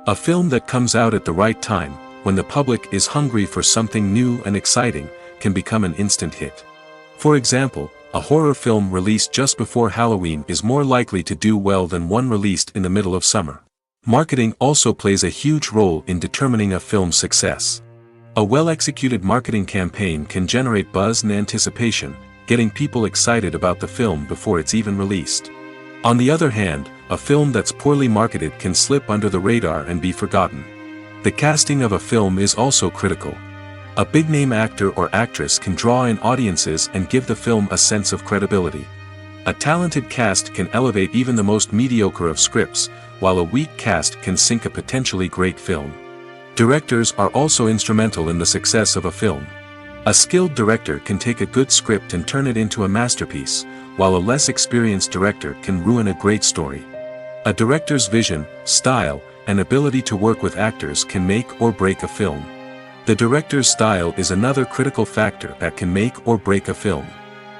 A film that comes out at the right time, when the public is hungry for something new and exciting, can become an instant hit. For example, a horror film released just before Halloween is more likely to do well than one released in the middle of summer. Marketing also plays a huge role in determining a film's success. A well-executed marketing campaign can generate buzz and anticipation, getting people excited about the film before it's even released. On the other hand, a film that's poorly marketed can slip under the radar and be forgotten. The casting of a film is also critical. A big-name actor or actress can draw in audiences and give the film a sense of credibility. A talented cast can elevate even the most mediocre of scripts, while a weak cast can sink a potentially great film. Directors are also instrumental in the success of a film. A skilled director can take a good script and turn it into a masterpiece, while a less experienced director can ruin a great story. A director's vision, style, and ability to work with actors can make or break a film. The director's style is another critical factor that can make or break a film.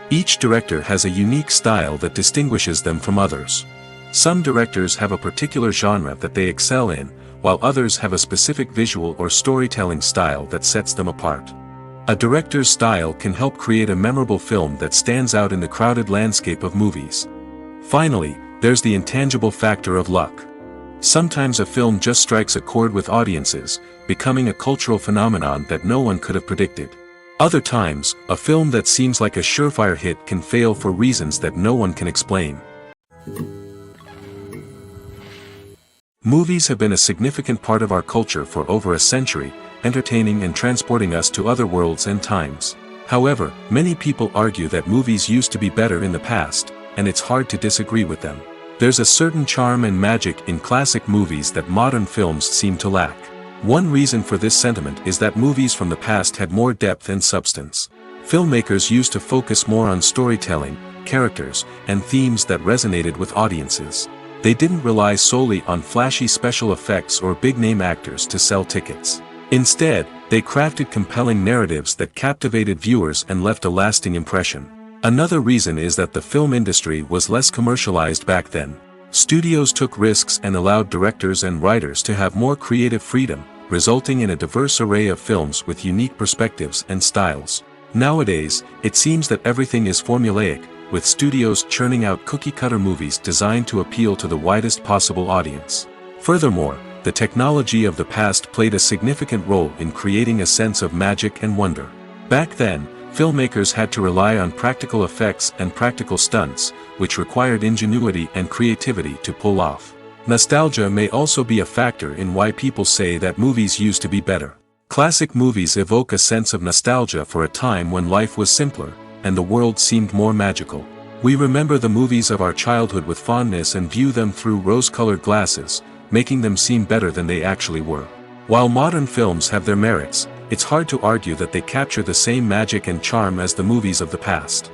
Each director has a unique style that distinguishes them from others. Some directors have a particular genre that they excel in, while others have a specific visual or storytelling style that sets them apart. A director's style can help create a memorable film that stands out in the crowded landscape of movies. Finally, there's the intangible factor of luck. Sometimes a film just strikes a chord with audiences, becoming a cultural phenomenon that no one could have predicted. Other times, a film that seems like a surefire hit can fail for reasons that no one can explain. Movies have been a significant part of our culture for over a century, entertaining and transporting us to other worlds and times. However, many people argue that movies used to be better in the past, and it's hard to disagree with them. There's a certain charm and magic in classic movies that modern films seem to lack. One reason for this sentiment is that movies from the past had more depth and substance. Filmmakers used to focus more on storytelling, characters, and themes that resonated with audiences. They didn't rely solely on flashy special effects or big-name actors to sell tickets. Instead, they crafted compelling narratives that captivated viewers and left a lasting impression. Another reason is that the film industry was less commercialized back then. Studios took risks and allowed directors and writers to have more creative freedom, resulting in a diverse array of films with unique perspectives and styles. Nowadays, it seems that everything is formulaic, with studios churning out cookie-cutter movies designed to appeal to the widest possible audience. Furthermore, the technology of the past played a significant role in creating a sense of magic and wonder. Back then, filmmakers had to rely on practical effects and practical stunts, which required ingenuity and creativity to pull off. Nostalgia may also be a factor in why people say that movies used to be better. Classic movies evoke a sense of nostalgia for a time when life was simpler, and the world seemed more magical. We remember the movies of our childhood with fondness and view them through rose-colored glasses, making them seem better than they actually were. While modern films have their merits, it's hard to argue that they capture the same magic and charm as the movies of the past.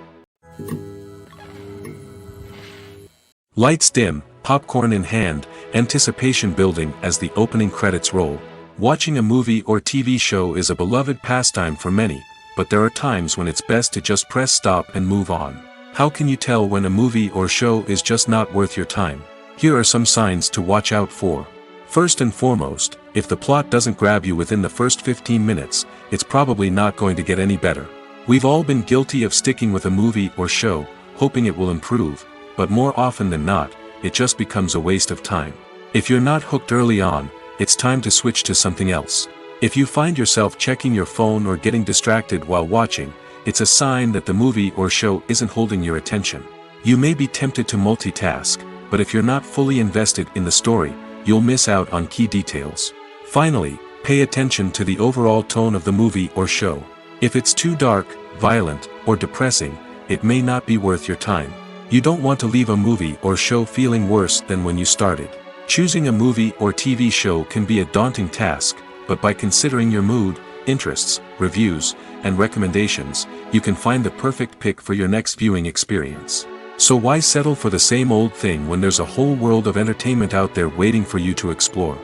Lights dim, popcorn in hand, anticipation building as the opening credits roll. Watching a movie or TV show is a beloved pastime for many, but there are times when it's best to just press stop and move on. How can you tell when a movie or show is just not worth your time? Here are some signs to watch out for. First and foremost, if the plot doesn't grab you within the first 15 minutes, it's probably not going to get any better. We've all been guilty of sticking with a movie or show, hoping it will improve, but more often than not, it just becomes a waste of time. If you're not hooked early on, it's time to switch to something else. If you find yourself checking your phone or getting distracted while watching, it's a sign that the movie or show isn't holding your attention. You may be tempted to multitask, but if you're not fully invested in the story, you'll miss out on key details. Finally, pay attention to the overall tone of the movie or show. If it's too dark, violent, or depressing, it may not be worth your time. You don't want to leave a movie or show feeling worse than when you started. Choosing a movie or TV show can be a daunting task, but by considering your mood, interests, reviews, and recommendations, you can find the perfect pick for your next viewing experience. So why settle for the same old thing when there's a whole world of entertainment out there waiting for you to explore?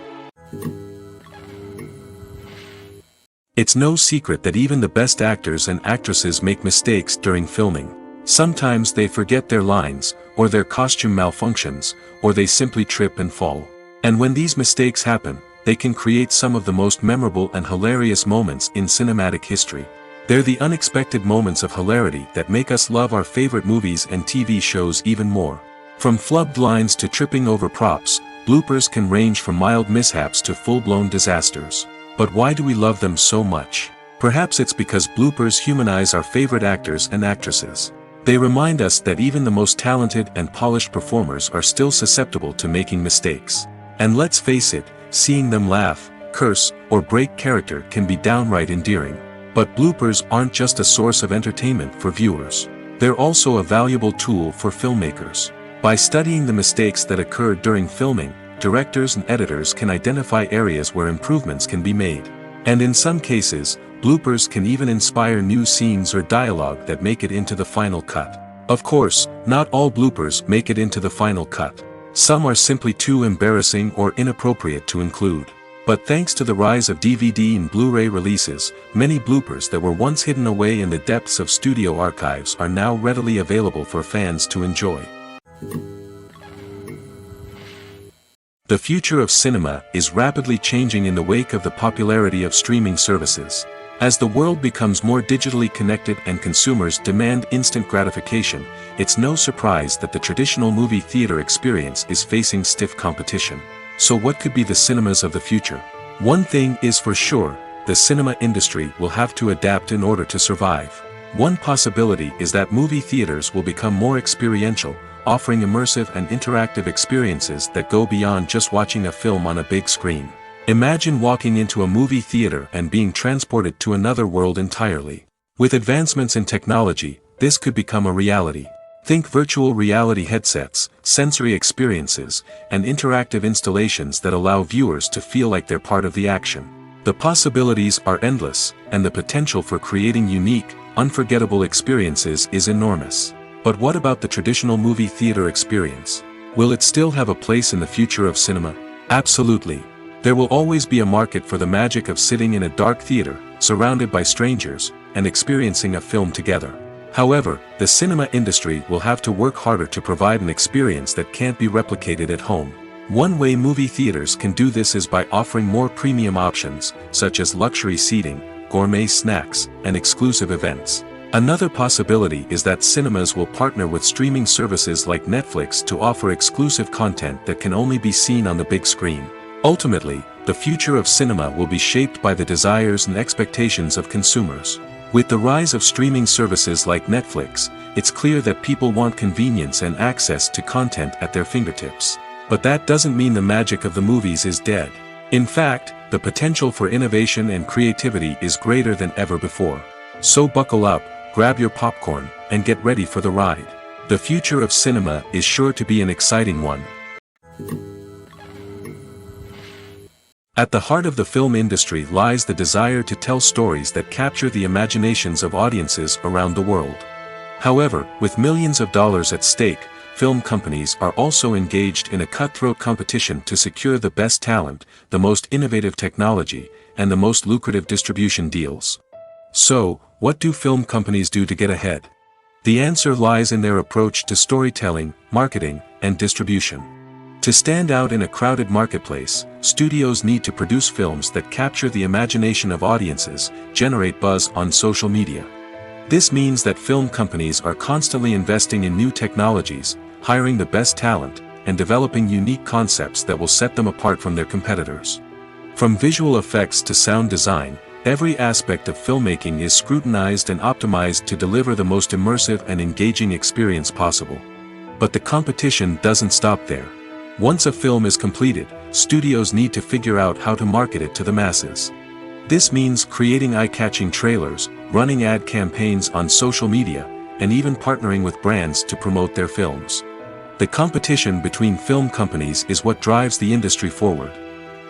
It's no secret that even the best actors and actresses make mistakes during filming. Sometimes they forget their lines, or their costume malfunctions, or they simply trip and fall. And when these mistakes happen, they can create some of the most memorable and hilarious moments in cinematic history. They're the unexpected moments of hilarity that make us love our favorite movies and TV shows even more. From flubbed lines to tripping over props, bloopers can range from mild mishaps to full-blown disasters. But why do we love them so much? Perhaps it's because bloopers humanize our favorite actors and actresses. They remind us that even the most talented and polished performers are still susceptible to making mistakes. And let's face it, seeing them laugh, curse, or break character can be downright endearing. But bloopers aren't just a source of entertainment for viewers. They're also a valuable tool for filmmakers. By studying the mistakes that occurred during filming, directors and editors can identify areas where improvements can be made. And in some cases, bloopers can even inspire new scenes or dialogue that make it into the final cut. Of course, not all bloopers make it into the final cut. Some are simply too embarrassing or inappropriate to include. But thanks to the rise of DVD and Blu-ray releases, many bloopers that were once hidden away in the depths of studio archives are now readily available for fans to enjoy. The future of cinema is rapidly changing in the wake of the popularity of streaming services. As the world becomes more digitally connected and consumers demand instant gratification, it's no surprise that the traditional movie theater experience is facing stiff competition. So what could be the cinemas of the future? One thing is for sure, the cinema industry will have to adapt in order to survive. One possibility is that movie theaters will become more experiential, offering immersive and interactive experiences that go beyond just watching a film on a big screen. Imagine walking into a movie theater and being transported to another world entirely. With advancements in technology, this could become a reality. Think virtual reality headsets, sensory experiences, and interactive installations that allow viewers to feel like they're part of the action. The possibilities are endless, and the potential for creating unique, unforgettable experiences is enormous. But what about the traditional movie theater experience? Will it still have a place in the future of cinema? Absolutely. There will always be a market for the magic of sitting in a dark theater, surrounded by strangers, and experiencing a film together. However, the cinema industry will have to work harder to provide an experience that can't be replicated at home. One way movie theaters can do this is by offering more premium options, such as luxury seating, gourmet snacks, and exclusive events. Another possibility is that cinemas will partner with streaming services like Netflix to offer exclusive content that can only be seen on the big screen. Ultimately, the future of cinema will be shaped by the desires and expectations of consumers. With the rise of streaming services like Netflix, it's clear that people want convenience and access to content at their fingertips. But that doesn't mean the magic of the movies is dead. In fact, the potential for innovation and creativity is greater than ever before. So buckle up, grab your popcorn, and get ready for the ride. The future of cinema is sure to be an exciting one. At the heart of the film industry lies the desire to tell stories that capture the imaginations of audiences around the world. However, with millions of dollars at stake, film companies are also engaged in a cutthroat competition to secure the best talent, the most innovative technology, and the most lucrative distribution deals. So, what do film companies do to get ahead? The answer lies in their approach to storytelling, marketing, and distribution. To stand out in a crowded marketplace, studios need to produce films that capture the imagination of audiences, generate buzz on social media. This means that film companies are constantly investing in new technologies, hiring the best talent, and developing unique concepts that will set them apart from their competitors. From visual effects to sound design, every aspect of filmmaking is scrutinized and optimized to deliver the most immersive and engaging experience possible. But the competition doesn't stop there. Once a film is completed, studios need to figure out how to market it to the masses. This means creating eye-catching trailers, running ad campaigns on social media, and even partnering with brands to promote their films. The competition between film companies is what drives the industry forward.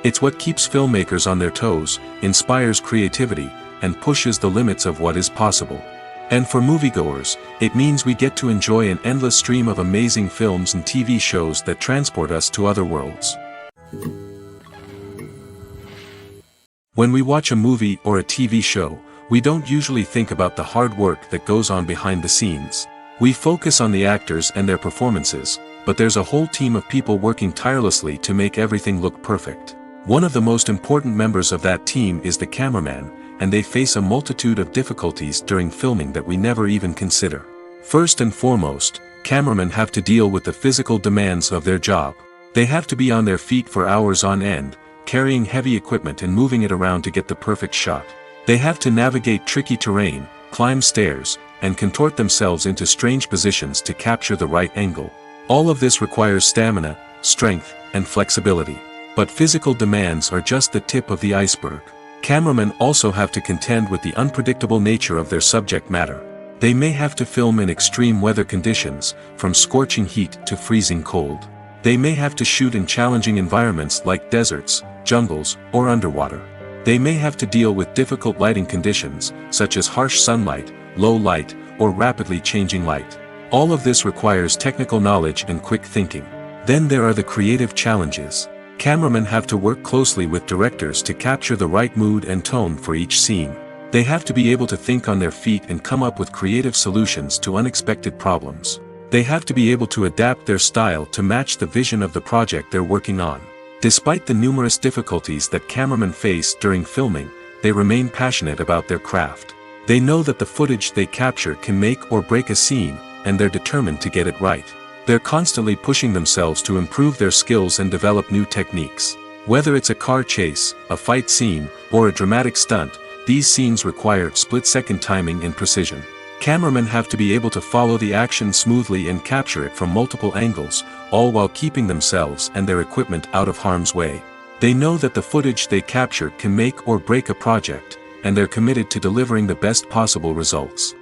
It's what keeps filmmakers on their toes, inspires creativity, and pushes the limits of what is possible. And for moviegoers, it means we get to enjoy an endless stream of amazing films and TV shows that transport us to other worlds. When we watch a movie or a TV show, we don't usually think about the hard work that goes on behind the scenes. We focus on the actors and their performances, but there's a whole team of people working tirelessly to make everything look perfect. One of the most important members of that team is the cameraman, and they face a multitude of difficulties during filming that we never even consider. First and foremost, cameramen have to deal with the physical demands of their job. They have to be on their feet for hours on end, carrying heavy equipment and moving it around to get the perfect shot. They have to navigate tricky terrain, climb stairs, and contort themselves into strange positions to capture the right angle. All of this requires stamina, strength, and flexibility. But physical demands are just the tip of the iceberg. Cameramen also have to contend with the unpredictable nature of their subject matter. They may have to film in extreme weather conditions, from scorching heat to freezing cold. They may have to shoot in challenging environments like deserts, jungles, or underwater. They may have to deal with difficult lighting conditions, such as harsh sunlight, low light, or rapidly changing light. All of this requires technical knowledge and quick thinking. Then there are the creative challenges. Cameramen have to work closely with directors to capture the right mood and tone for each scene. They have to be able to think on their feet and come up with creative solutions to unexpected problems. They have to be able to adapt their style to match the vision of the project they're working on. Despite the numerous difficulties that cameramen face during filming, they remain passionate about their craft. They know that the footage they capture can make or break a scene, and they're determined to get it right. They're constantly pushing themselves to improve their skills and develop new techniques. Whether it's a car chase, a fight scene, or a dramatic stunt, these scenes require split-second timing and precision. Cameramen have to be able to follow the action smoothly and capture it from multiple angles, all while keeping themselves and their equipment out of harm's way. They know that the footage they capture can make or break a project, and they're committed to delivering the best possible results.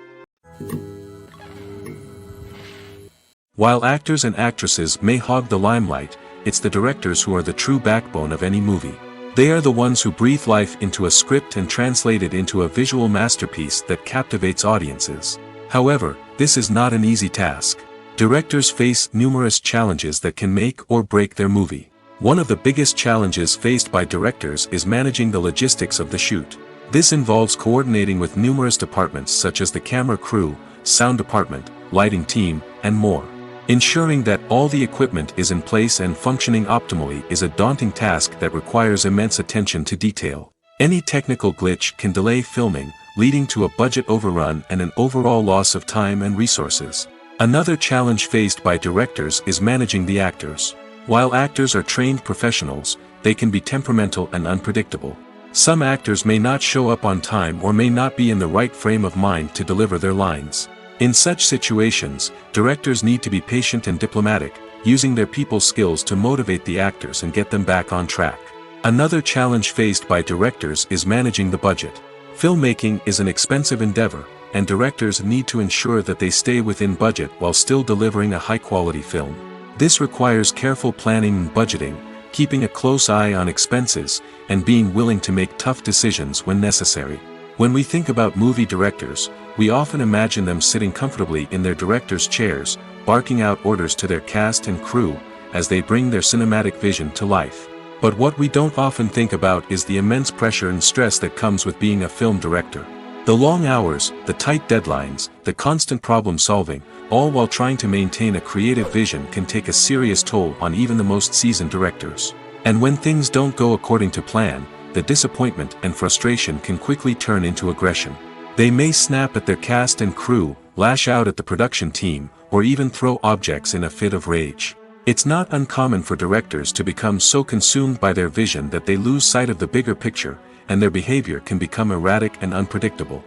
While actors and actresses may hog the limelight, it's the directors who are the true backbone of any movie. They are the ones who breathe life into a script and translate it into a visual masterpiece that captivates audiences. However, this is not an easy task. Directors face numerous challenges that can make or break their movie. One of the biggest challenges faced by directors is managing the logistics of the shoot. This involves coordinating with numerous departments such as the camera crew, sound department, lighting team, and more. Ensuring that all the equipment is in place and functioning optimally is a daunting task that requires immense attention to detail. Any technical glitch can delay filming, leading to a budget overrun and an overall loss of time and resources. Another challenge faced by directors is managing the actors. While actors are trained professionals, they can be temperamental and unpredictable. Some actors may not show up on time or may not be in the right frame of mind to deliver their lines. In such situations, directors need to be patient and diplomatic, using their people skills to motivate the actors and get them back on track. Another challenge faced by directors is managing the budget. Filmmaking is an expensive endeavor, and directors need to ensure that they stay within budget while still delivering a high-quality film. This requires careful planning and budgeting, keeping a close eye on expenses, and being willing to make tough decisions when necessary. When we think about movie directors, we often imagine them sitting comfortably in their director's chairs, barking out orders to their cast and crew, as they bring their cinematic vision to life. But what we don't often think about is the immense pressure and stress that comes with being a film director. The long hours, the tight deadlines, the constant problem solving, all while trying to maintain a creative vision can take a serious toll on even the most seasoned directors. And when things don't go according to plan, the disappointment and frustration can quickly turn into aggression. They may snap at their cast and crew, lash out at the production team, or even throw objects in a fit of rage. It's not uncommon for directors to become so consumed by their vision that they lose sight of the bigger picture, and their behavior can become erratic and unpredictable.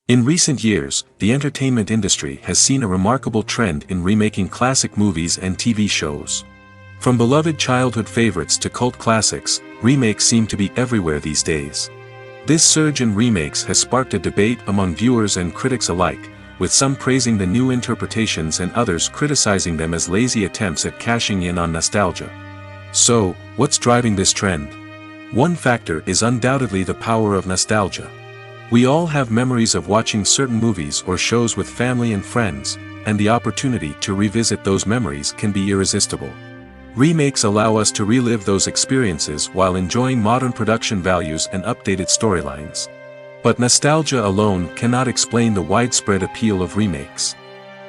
In recent years, the entertainment industry has seen a remarkable trend in remaking classic movies and TV shows. From beloved childhood favorites to cult classics, remakes seem to be everywhere these days. This surge in remakes has sparked a debate among viewers and critics alike, with some praising the new interpretations and others criticizing them as lazy attempts at cashing in on nostalgia. So, what's driving this trend? One factor is undoubtedly the power of nostalgia. We all have memories of watching certain movies or shows with family and friends, and the opportunity to revisit those memories can be irresistible. Remakes allow us to relive those experiences while enjoying modern production values and updated storylines. But nostalgia alone cannot explain the widespread appeal of remakes.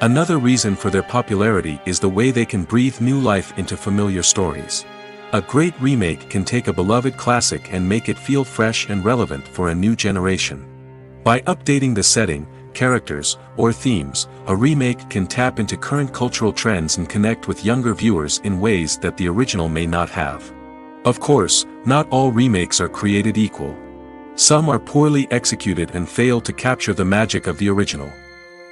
Another reason for their popularity is the way they can breathe new life into familiar stories. A great remake can take a beloved classic and make it feel fresh and relevant for a new generation. By updating the setting, characters, or themes, a remake can tap into current cultural trends and connect with younger viewers in ways that the original may not have. Of course, not all remakes are created equal. Some are poorly executed and fail to capture the magic of the original.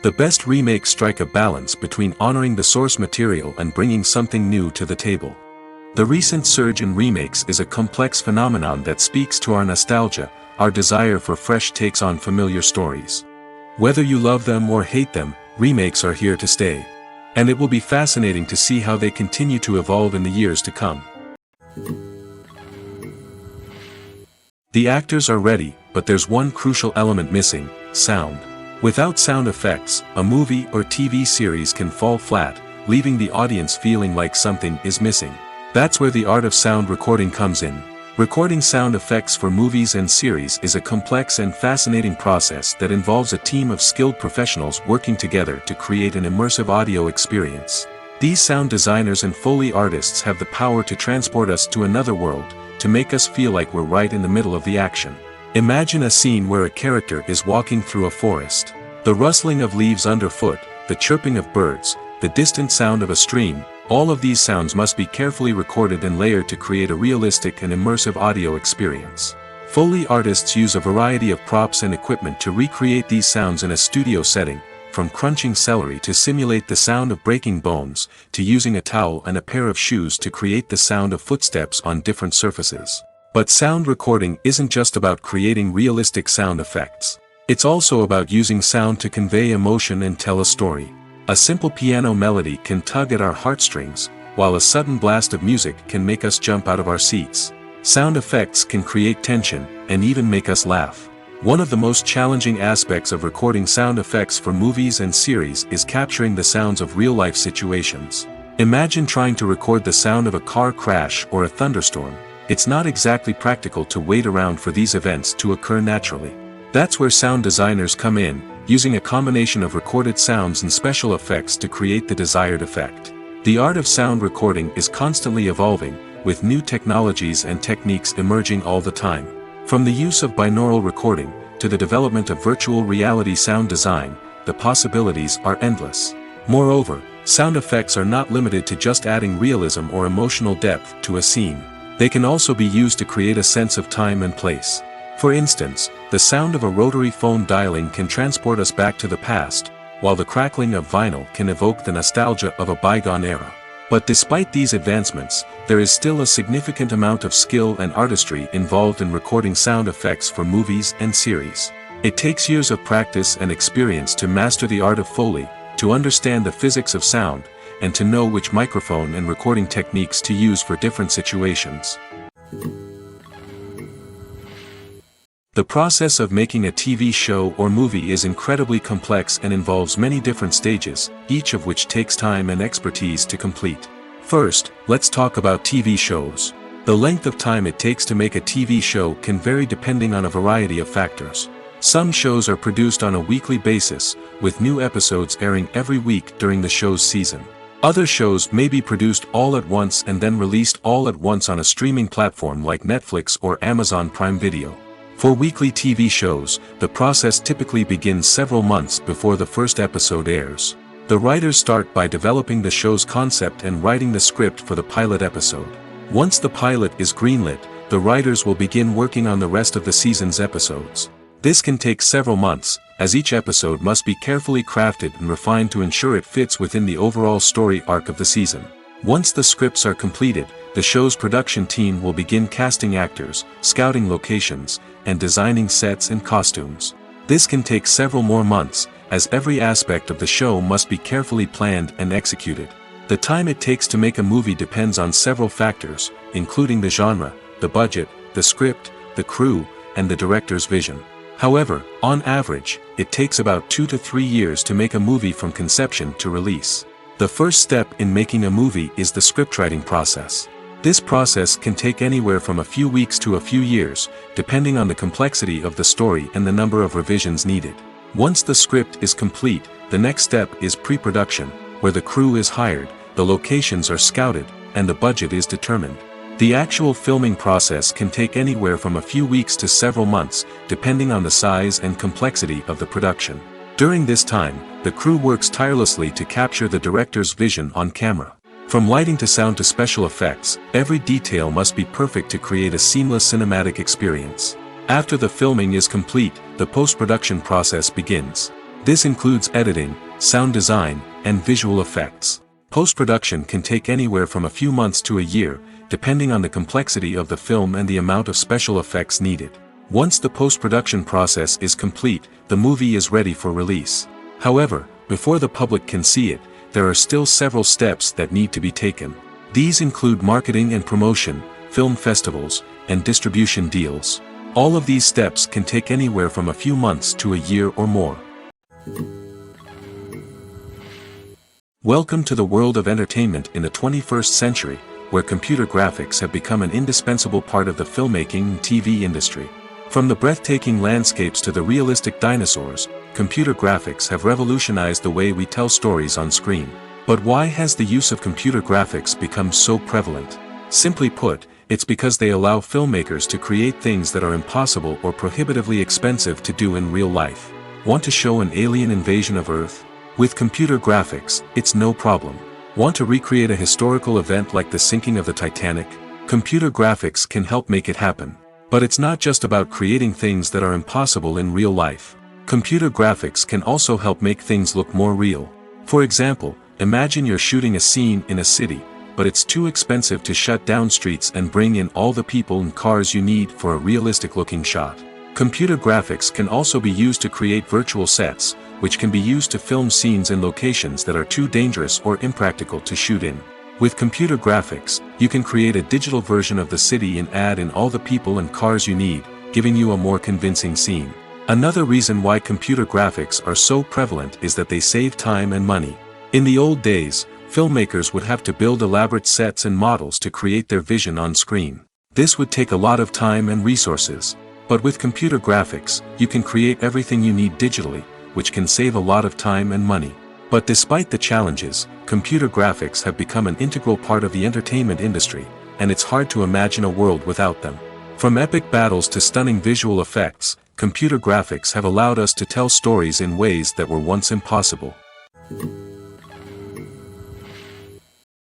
The best remakes strike a balance between honoring the source material and bringing something new to the table. The recent surge in remakes is a complex phenomenon that speaks to our nostalgia, our desire for fresh takes on familiar stories. Whether you love them or hate them, remakes are here to stay. And it will be fascinating to see how they continue to evolve in the years to come. The actors are ready, but there's one crucial element missing: sound. Without sound effects, a movie or TV series can fall flat, leaving the audience feeling like something is missing. That's where the art of sound recording comes in. Recording sound effects for movies and series is a complex and fascinating process that involves a team of skilled professionals working together to create an immersive audio experience. These sound designers and Foley artists have the power to transport us to another world, to make us feel like we're right in the middle of the action. Imagine a scene where a character is walking through a forest. The rustling of leaves underfoot, the chirping of birds, the distant sound of a stream, all of these sounds must be carefully recorded and layered to create a realistic and immersive audio experience. Foley artists use a variety of props and equipment to recreate these sounds in a studio setting, from crunching celery to simulate the sound of breaking bones, to using a towel and a pair of shoes to create the sound of footsteps on different surfaces. But sound recording isn't just about creating realistic sound effects. It's also about using sound to convey emotion and tell a story. A simple piano melody can tug at our heartstrings, while a sudden blast of music can make us jump out of our seats. Sound effects can create tension, and even make us laugh. One of the most challenging aspects of recording sound effects for movies and series is capturing the sounds of real-life situations. Imagine trying to record the sound of a car crash or a thunderstorm. It's not exactly practical to wait around for these events to occur naturally. That's where sound designers come in, using a combination of recorded sounds and special effects to create the desired effect. The art of sound recording is constantly evolving, with new technologies and techniques emerging all the time. From the use of binaural recording, to the development of virtual reality sound design, the possibilities are endless. Moreover, sound effects are not limited to just adding realism or emotional depth to a scene. They can also be used to create a sense of time and place. For instance, the sound of a rotary phone dialing can transport us back to the past, while the crackling of vinyl can evoke the nostalgia of a bygone era. But despite these advancements, there is still a significant amount of skill and artistry involved in recording sound effects for movies and series. It takes years of practice and experience to master the art of Foley, to understand the physics of sound, and to know which microphone and recording techniques to use for different situations. The process of making a TV show or movie is incredibly complex and involves many different stages, each of which takes time and expertise to complete. First, let's talk about TV shows. The length of time it takes to make a TV show can vary depending on a variety of factors. Some shows are produced on a weekly basis, with new episodes airing every week during the show's season. Other shows may be produced all at once and then released all at once on a streaming platform like Netflix or Amazon Prime Video. For weekly TV shows, the process typically begins several months before the first episode airs. The writers start by developing the show's concept and writing the script for the pilot episode. Once the pilot is greenlit, the writers will begin working on the rest of the season's episodes. This can take several months, as each episode must be carefully crafted and refined to ensure it fits within the overall story arc of the season. Once the scripts are completed, the show's production team will begin casting actors, scouting locations, and designing sets and costumes. This can take several more months, as every aspect of the show must be carefully planned and executed. The time it takes to make a movie depends on several factors, including the genre, the budget, the script, the crew, and the director's vision. However, on average, it takes about 2 to 3 years to make a movie from conception to release. The first step in making a movie is the scriptwriting process. This process can take anywhere from a few weeks to a few years, depending on the complexity of the story and the number of revisions needed. Once the script is complete, the next step is pre-production, where the crew is hired, the locations are scouted, and the budget is determined. The actual filming process can take anywhere from a few weeks to several months, depending on the size and complexity of the production. During this time, the crew works tirelessly to capture the director's vision on camera. From lighting to sound to special effects, every detail must be perfect to create a seamless cinematic experience. After the filming is complete, the post-production process begins. This includes editing, sound design, and visual effects. Post-production can take anywhere from a few months to a year, depending on the complexity of the film and the amount of special effects needed. Once the post-production process is complete, the movie is ready for release. However, before the public can see it, there are still several steps that need to be taken. These include marketing and promotion, film festivals, and distribution deals. All of these steps can take anywhere from a few months to a year or more. Welcome to the world of entertainment in the 21st century, where computer graphics have become an indispensable part of the filmmaking and TV industry. From the breathtaking landscapes to the realistic dinosaurs, computer graphics have revolutionized the way we tell stories on screen. But why has the use of computer graphics become so prevalent? Simply put, it's because they allow filmmakers to create things that are impossible or prohibitively expensive to do in real life. Want to show an alien invasion of Earth? With computer graphics, it's no problem. Want to recreate a historical event like the sinking of the Titanic? Computer graphics can help make it happen. But it's not just about creating things that are impossible in real life. Computer graphics can also help make things look more real. For example, imagine you're shooting a scene in a city, but it's too expensive to shut down streets and bring in all the people and cars you need for a realistic-looking shot. Computer graphics can also be used to create virtual sets, which can be used to film scenes in locations that are too dangerous or impractical to shoot in. With computer graphics, you can create a digital version of the city and add in all the people and cars you need, giving you a more convincing scene. Another reason why computer graphics are so prevalent is that they save time and money. In the old days, filmmakers would have to build elaborate sets and models to create their vision on screen. This would take a lot of time and resources. But with computer graphics, you can create everything you need digitally, which can save a lot of time and money. But despite the challenges, computer graphics have become an integral part of the entertainment industry, and it's hard to imagine a world without them. From epic battles to stunning visual effects, computer graphics have allowed us to tell stories in ways that were once impossible.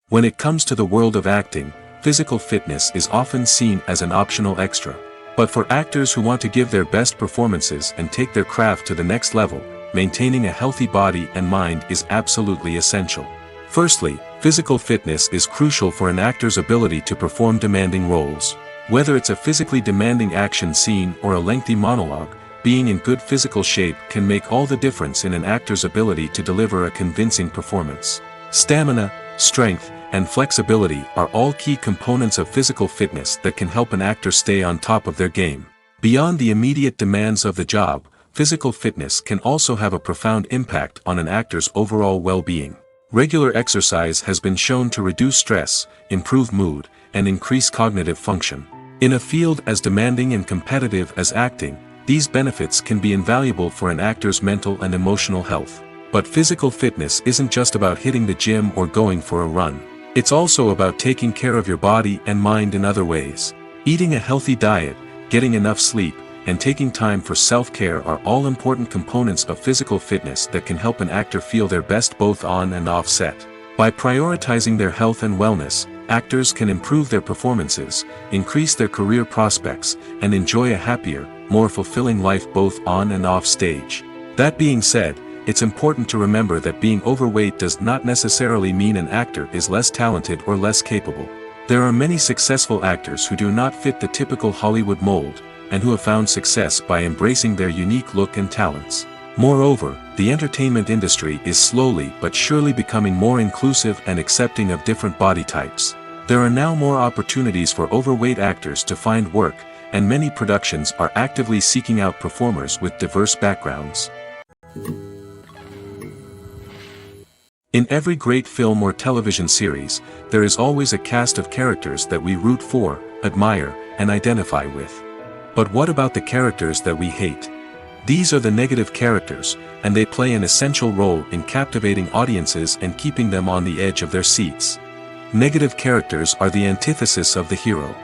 When it comes to the world of acting, physical fitness is often seen as an optional extra. But for actors who want to give their best performances and take their craft to the next level, maintaining a healthy body and mind is absolutely essential. Firstly, physical fitness is crucial for an actor's ability to perform demanding roles. Whether it's a physically demanding action scene or a lengthy monologue, being in good physical shape can make all the difference in an actor's ability to deliver a convincing performance. Stamina, strength, and flexibility are all key components of physical fitness that can help an actor stay on top of their game. Beyond the immediate demands of the job, physical fitness can also have a profound impact on an actor's overall well-being. Regular exercise has been shown to reduce stress, improve mood, and increase cognitive function. In a field as demanding and competitive as acting, these benefits can be invaluable for an actor's mental and emotional health. But physical fitness isn't just about hitting the gym or going for a run. It's also about taking care of your body and mind in other ways. Eating a healthy diet, getting enough sleep, and taking time for self-care are all important components of physical fitness that can help an actor feel their best both on and off set. By prioritizing their health and wellness, actors can improve their performances, increase their career prospects, and enjoy a happier, more fulfilling life both on and off stage. That being said, it's important to remember that being overweight does not necessarily mean an actor is less talented or less capable. There are many successful actors who do not fit the typical Hollywood mold, and who have found success by embracing their unique look and talents. Moreover, the entertainment industry is slowly but surely becoming more inclusive and accepting of different body types. There are now more opportunities for overweight actors to find work, and many productions are actively seeking out performers with diverse backgrounds. In every great film or television series, there is always a cast of characters that we root for, admire, and identify with. But what about the characters that we hate? These are the negative characters, and they play an essential role in captivating audiences and keeping them on the edge of their seats. Negative characters are the antithesis of the hero.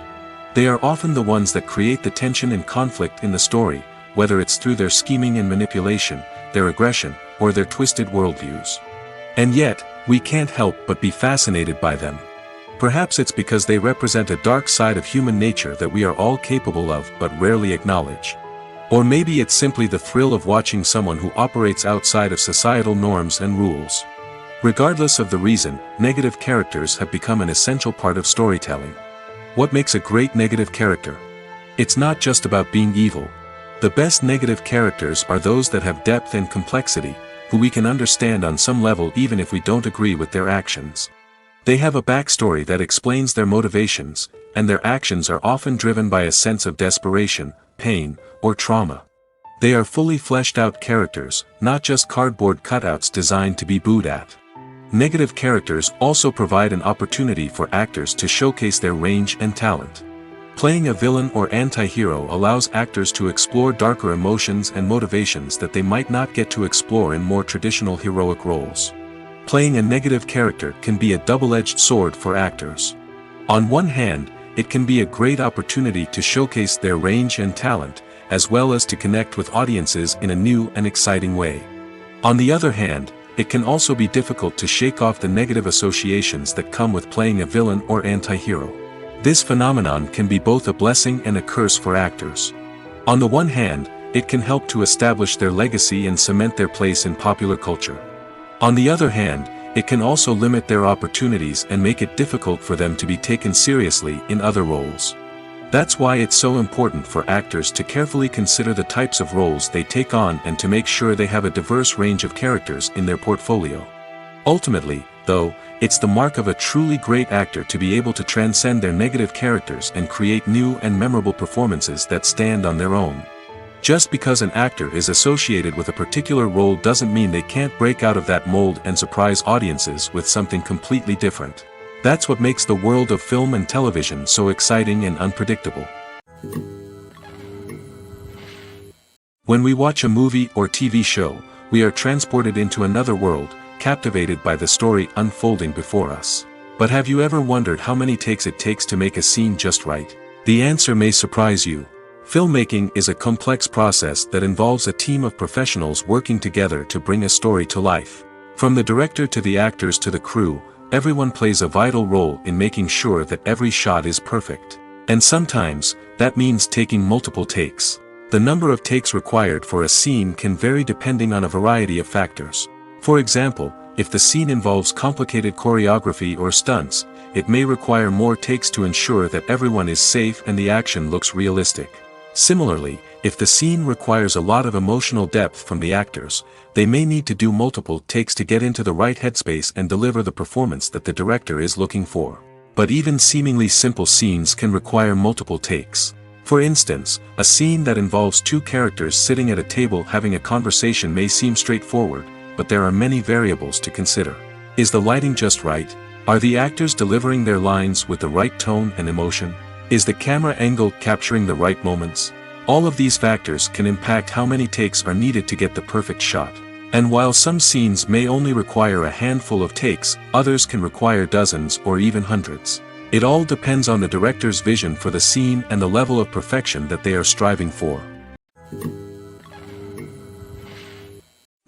They are often the ones that create the tension and conflict in the story, whether it's through their scheming and manipulation, their aggression, or their twisted worldviews. And yet, we can't help but be fascinated by them. Perhaps it's because they represent a dark side of human nature that we are all capable of but rarely acknowledge. Or maybe it's simply the thrill of watching someone who operates outside of societal norms and rules. Regardless of the reason, negative characters have become an essential part of storytelling. What makes a great negative character? It's not just about being evil. The best negative characters are those that have depth and complexity, who we can understand on some level even if we don't agree with their actions. They have a backstory that explains their motivations, and their actions are often driven by a sense of desperation, pain, or trauma. They are fully fleshed out characters, not just cardboard cutouts designed to be booed at. Negative characters also provide an opportunity for actors to showcase their range and talent. Playing a villain or anti-hero allows actors to explore darker emotions and motivations that they might not get to explore in more traditional heroic roles. Playing a negative character can be a double-edged sword for actors. On one hand, it can be a great opportunity to showcase their range and talent, as well as to connect with audiences in a new and exciting way. On the other hand, it can also be difficult to shake off the negative associations that come with playing a villain or anti-hero. This phenomenon can be both a blessing and a curse for actors. On the one hand, it can help to establish their legacy and cement their place in popular culture. On the other hand, it can also limit their opportunities and make it difficult for them to be taken seriously in other roles. That's why it's so important for actors to carefully consider the types of roles they take on and to make sure they have a diverse range of characters in their portfolio. Ultimately, though, it's the mark of a truly great actor to be able to transcend their negative characters and create new and memorable performances that stand on their own. Just because an actor is associated with a particular role doesn't mean they can't break out of that mold and surprise audiences with something completely different. That's what makes the world of film and television so exciting and unpredictable. When we watch a movie or TV show, we are transported into another world, captivated by the story unfolding before us. But have you ever wondered how many takes it takes to make a scene just right? The answer may surprise you. Filmmaking is a complex process that involves a team of professionals working together to bring a story to life. From the director to the actors to the crew, everyone plays a vital role in making sure that every shot is perfect. And sometimes, that means taking multiple takes. The number of takes required for a scene can vary depending on a variety of factors. For example, if the scene involves complicated choreography or stunts, it may require more takes to ensure that everyone is safe and the action looks realistic. Similarly, if the scene requires a lot of emotional depth from the actors, they may need to do multiple takes to get into the right headspace and deliver the performance that the director is looking for. But even seemingly simple scenes can require multiple takes. For instance, a scene that involves two characters sitting at a table having a conversation may seem straightforward, but there are many variables to consider. Is the lighting just right? Are the actors delivering their lines with the right tone and emotion? Is the camera angle capturing the right moments? All of these factors can impact how many takes are needed to get the perfect shot. And while some scenes may only require a handful of takes, others can require dozens or even hundreds. It all depends on the director's vision for the scene and the level of perfection that they are striving for.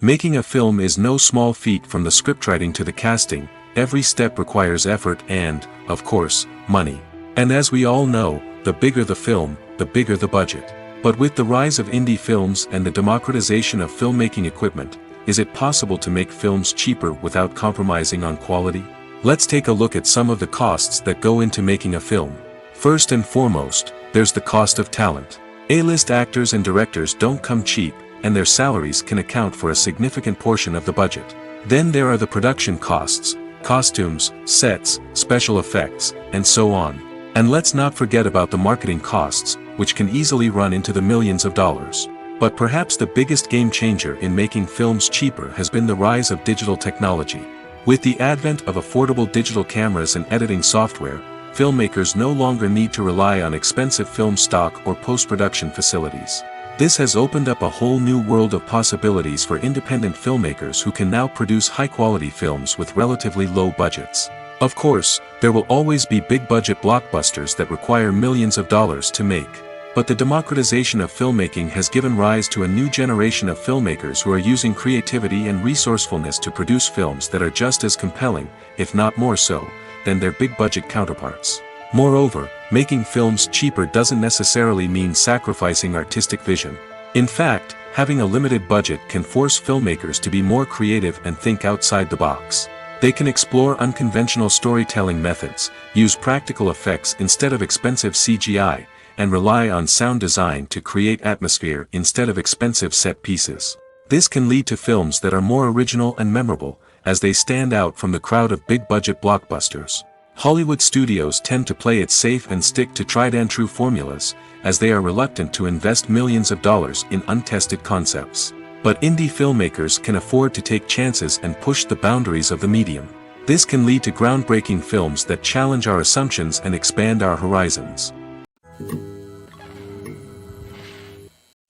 Making a film is no small feat. From the scriptwriting to the casting, every step requires effort and, of course, money. And as we all know, the bigger the film, the bigger the budget. But with the rise of indie films and the democratization of filmmaking equipment, is it possible to make films cheaper without compromising on quality? Let's take a look at some of the costs that go into making a film. First and foremost, there's the cost of talent. A-list actors and directors don't come cheap, and their salaries can account for a significant portion of the budget. Then there are the production costs, costumes, sets, special effects, and so on. And let's not forget about the marketing costs, which can easily run into the millions of dollars. But perhaps the biggest game changer in making films cheaper has been the rise of digital technology. With the advent of affordable digital cameras and editing software, filmmakers no longer need to rely on expensive film stock or post-production facilities. This has opened up a whole new world of possibilities for independent filmmakers who can now produce high-quality films with relatively low budgets. Of course, there will always be big-budget blockbusters that require millions of dollars to make. But the democratization of filmmaking has given rise to a new generation of filmmakers who are using creativity and resourcefulness to produce films that are just as compelling, if not more so, than their big-budget counterparts. Moreover, making films cheaper doesn't necessarily mean sacrificing artistic vision. In fact, having a limited budget can force filmmakers to be more creative and think outside the box. They can explore unconventional storytelling methods, use practical effects instead of expensive CGI, and rely on sound design to create atmosphere instead of expensive set pieces. This can lead to films that are more original and memorable, as they stand out from the crowd of big-budget blockbusters. Hollywood studios tend to play it safe and stick to tried-and-true formulas, as they are reluctant to invest millions of dollars in untested concepts. But indie filmmakers can afford to take chances and push the boundaries of the medium. This can lead to groundbreaking films that challenge our assumptions and expand our horizons.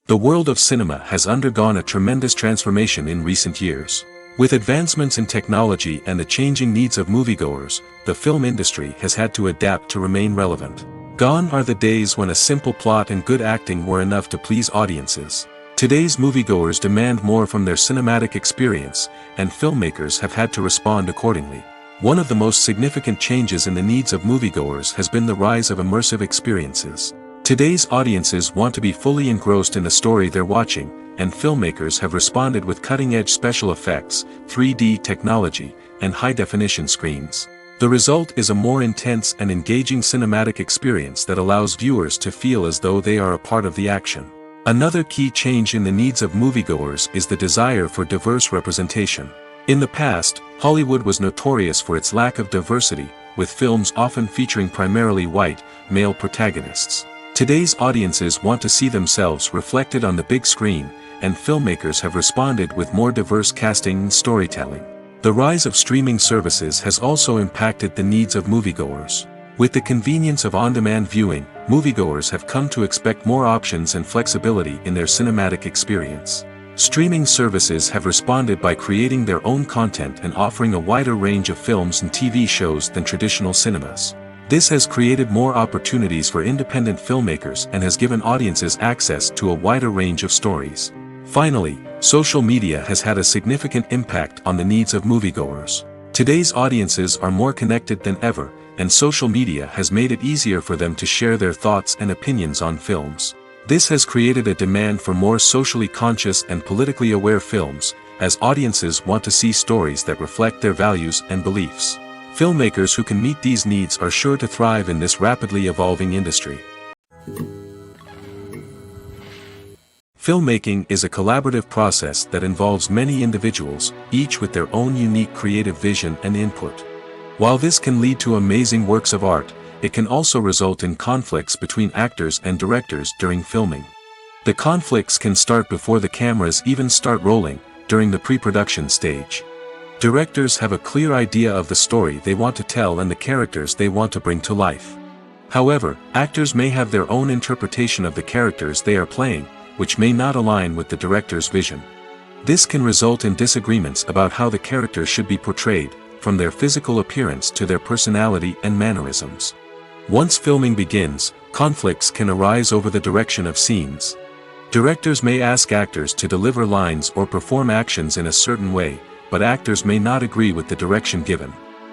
The world of cinema has undergone a tremendous transformation in recent years. With advancements in technology and the changing needs of moviegoers, the film industry has had to adapt to remain relevant. Gone are the days when a simple plot and good acting were enough to please audiences. Today's moviegoers demand more from their cinematic experience, and filmmakers have had to respond accordingly. One of the most significant changes in the needs of moviegoers has been the rise of immersive experiences. Today's audiences want to be fully engrossed in the story they're watching, and filmmakers have responded with cutting-edge special effects, 3D technology, and high-definition screens. The result is a more intense and engaging cinematic experience that allows viewers to feel as though they are a part of the action. Another key change in the needs of moviegoers is the desire for diverse representation. In the past, Hollywood was notorious for its lack of diversity, with films often featuring primarily white, male protagonists. Today's audiences want to see themselves reflected on the big screen, and filmmakers have responded with more diverse casting and storytelling. The rise of streaming services has also impacted the needs of moviegoers. With the convenience of on-demand viewing, moviegoers have come to expect more options and flexibility in their cinematic experience. Streaming services have responded by creating their own content and offering a wider range of films and TV shows than traditional cinemas. This has created more opportunities for independent filmmakers and has given audiences access to a wider range of stories. Finally, social media has had a significant impact on the needs of moviegoers. Today's audiences are more connected than ever, and social media has made it easier for them to share their thoughts and opinions on films. This has created a demand for more socially conscious and politically aware films, as audiences want to see stories that reflect their values and beliefs. Filmmakers who can meet these needs are sure to thrive in this rapidly evolving industry. Filmmaking is a collaborative process that involves many individuals, each with their own unique creative vision and input. While this can lead to amazing works of art, it can also result in conflicts between actors and directors during filming. The conflicts can start before the cameras even start rolling, during the pre-production stage. Directors have a clear idea of the story they want to tell and the characters they want to bring to life. However, actors may have their own interpretation of the characters they are playing, which may not align with the director's vision. This can result in disagreements about how the characters should be portrayed, from their physical appearance to their personality and mannerisms. Once filming begins, conflicts can arise over the direction of scenes. Directors may ask actors to deliver lines or perform actions in a certain way, but actors may not agree with the direction given.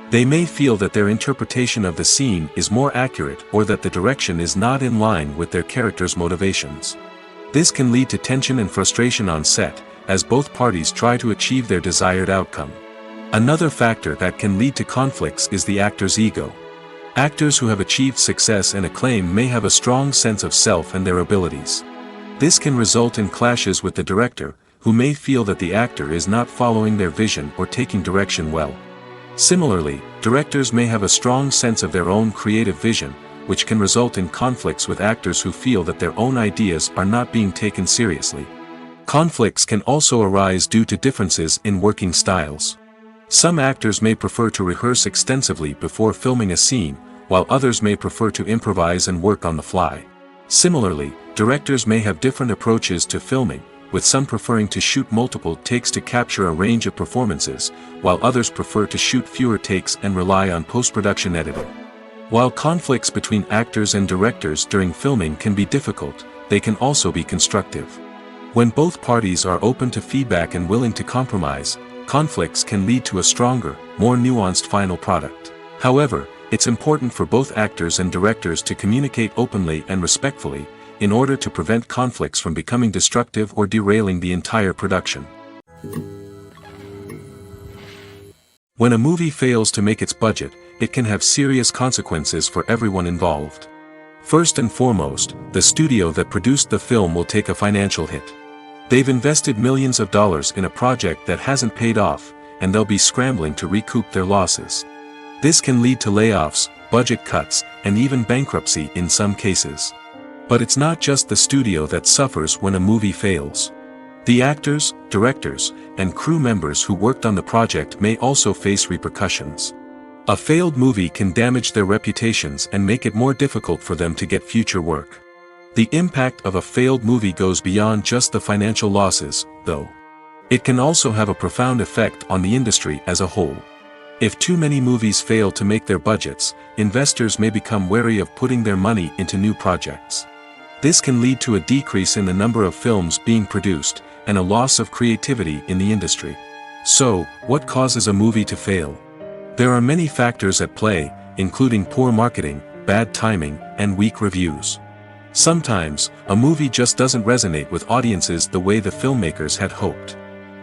They may feel that their interpretation of the scene is more accurate or that the direction is not in line with their character's motivations. This can lead to tension and frustration on set, as both parties try to achieve their desired outcome. Another factor that can lead to conflicts is the actor's ego. Actors who have achieved success and acclaim may have a strong sense of self and their abilities. This can result in clashes with the director, who may feel that the actor is not following their vision or taking direction well. Similarly, directors may have a strong sense of their own creative vision, which can result in conflicts with actors who feel that their own ideas are not being taken seriously. Conflicts can also arise due to differences in working styles. Some actors may prefer to rehearse extensively before filming a scene, while others may prefer to improvise and work on the fly. Similarly, directors may have different approaches to filming, with some preferring to shoot multiple takes to capture a range of performances, while others prefer to shoot fewer takes and rely on post-production editing. While conflicts between actors and directors during filming can be difficult, they can also be constructive. When both parties are open to feedback and willing to compromise, conflicts can lead to a stronger, more nuanced final product. However, it's important for both actors and directors to communicate openly and respectfully, in order to prevent conflicts from becoming destructive or derailing the entire production. When a movie fails to make its budget, it can have serious consequences for everyone involved. First and foremost, the studio that produced the film will take a financial hit. They've invested millions of dollars in a project that hasn't paid off, and they'll be scrambling to recoup their losses. This can lead to layoffs, budget cuts, and even bankruptcy in some cases. But it's not just the studio that suffers when a movie fails. The actors, directors, and crew members who worked on the project may also face repercussions. A failed movie can damage their reputations and make it more difficult for them to get future work. The impact of a failed movie goes beyond just the financial losses, though. It can also have a profound effect on the industry as a whole. If too many movies fail to make their budgets, investors may become wary of putting their money into new projects. This can lead to a decrease in the number of films being produced, and a loss of creativity in the industry. So, what causes a movie to fail? There are many factors at play, including poor marketing, bad timing, and weak reviews. Sometimes, a movie just doesn't resonate with audiences the way the filmmakers had hoped.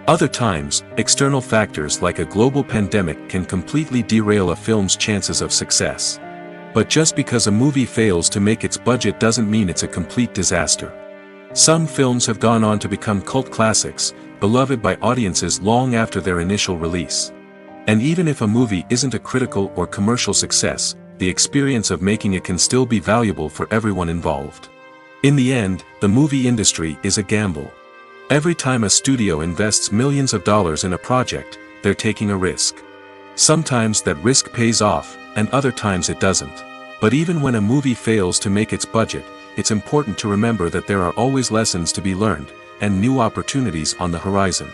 Other times, external factors like a global pandemic can completely derail a film's chances of success. But just because a movie fails to make its budget doesn't mean it's a complete disaster. Some films have gone on to become cult classics, beloved by audiences long after their initial release. And even if a movie isn't a critical or commercial success, the experience of making it can still be valuable for everyone involved. In the end, the movie industry is a gamble. Every time a studio invests millions of dollars in a project, they're taking a risk. Sometimes that risk pays off, and other times it doesn't. But even when a movie fails to make its budget, it's important to remember that there are always lessons to be learned, and new opportunities on the horizon.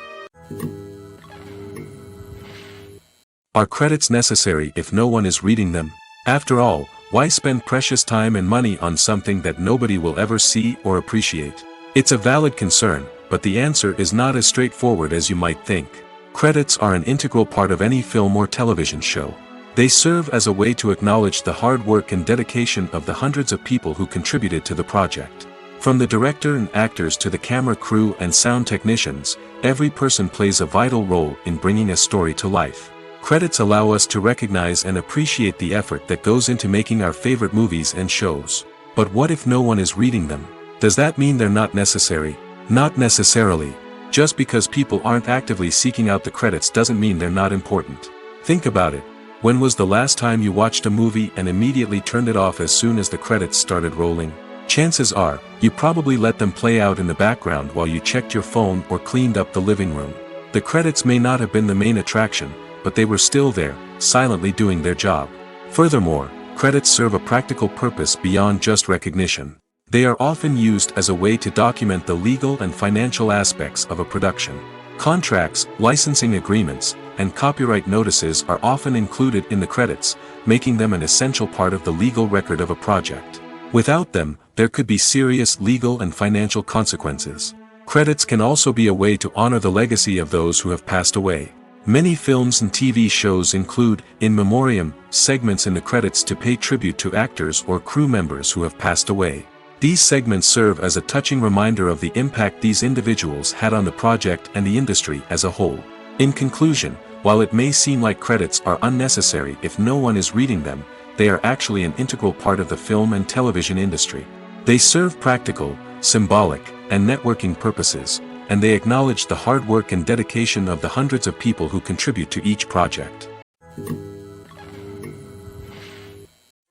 Are credits necessary if no one is reading them? After all, Why spend precious time and money on something that nobody will ever see or appreciate? It's a valid concern, but the answer is not as straightforward as you might think. Credits are an integral part of any film or television show. They serve as a way to acknowledge the hard work and dedication of the hundreds of people who contributed to the project. From the director and actors to the camera crew and sound technicians, every person plays a vital role in bringing a story to life. Credits allow us to recognize and appreciate the effort that goes into making our favorite movies and shows. But what if no one is reading them? Does that mean they're not necessary? Not necessarily. Just because people aren't actively seeking out the credits doesn't mean they're not important. Think about it. When was the last time you watched a movie and immediately turned it off as soon as the credits started rolling? Chances are, you probably let them play out in the background while you checked your phone or cleaned up the living room. The credits may not have been the main attraction, but they were still there, silently doing their job. Furthermore, credits serve a practical purpose beyond just recognition. They are often used as a way to document the legal and financial aspects of a production. Contracts, licensing agreements, and copyright notices are often included in the credits, making them an essential part of the legal record of a project. Without them, there could be serious legal and financial consequences. Credits can also be a way to honor the legacy of those who have passed away. Many films and TV shows include, in memoriam, segments in the credits to pay tribute to actors or crew members who have passed away. These segments serve as a touching reminder of the impact these individuals had on the project and the industry as a whole. In conclusion, while it may seem like credits are unnecessary if no one is reading them, they are actually an integral part of the film and television industry. They serve practical, symbolic, and networking purposes, and they acknowledge the hard work and dedication of the hundreds of people who contribute to each project.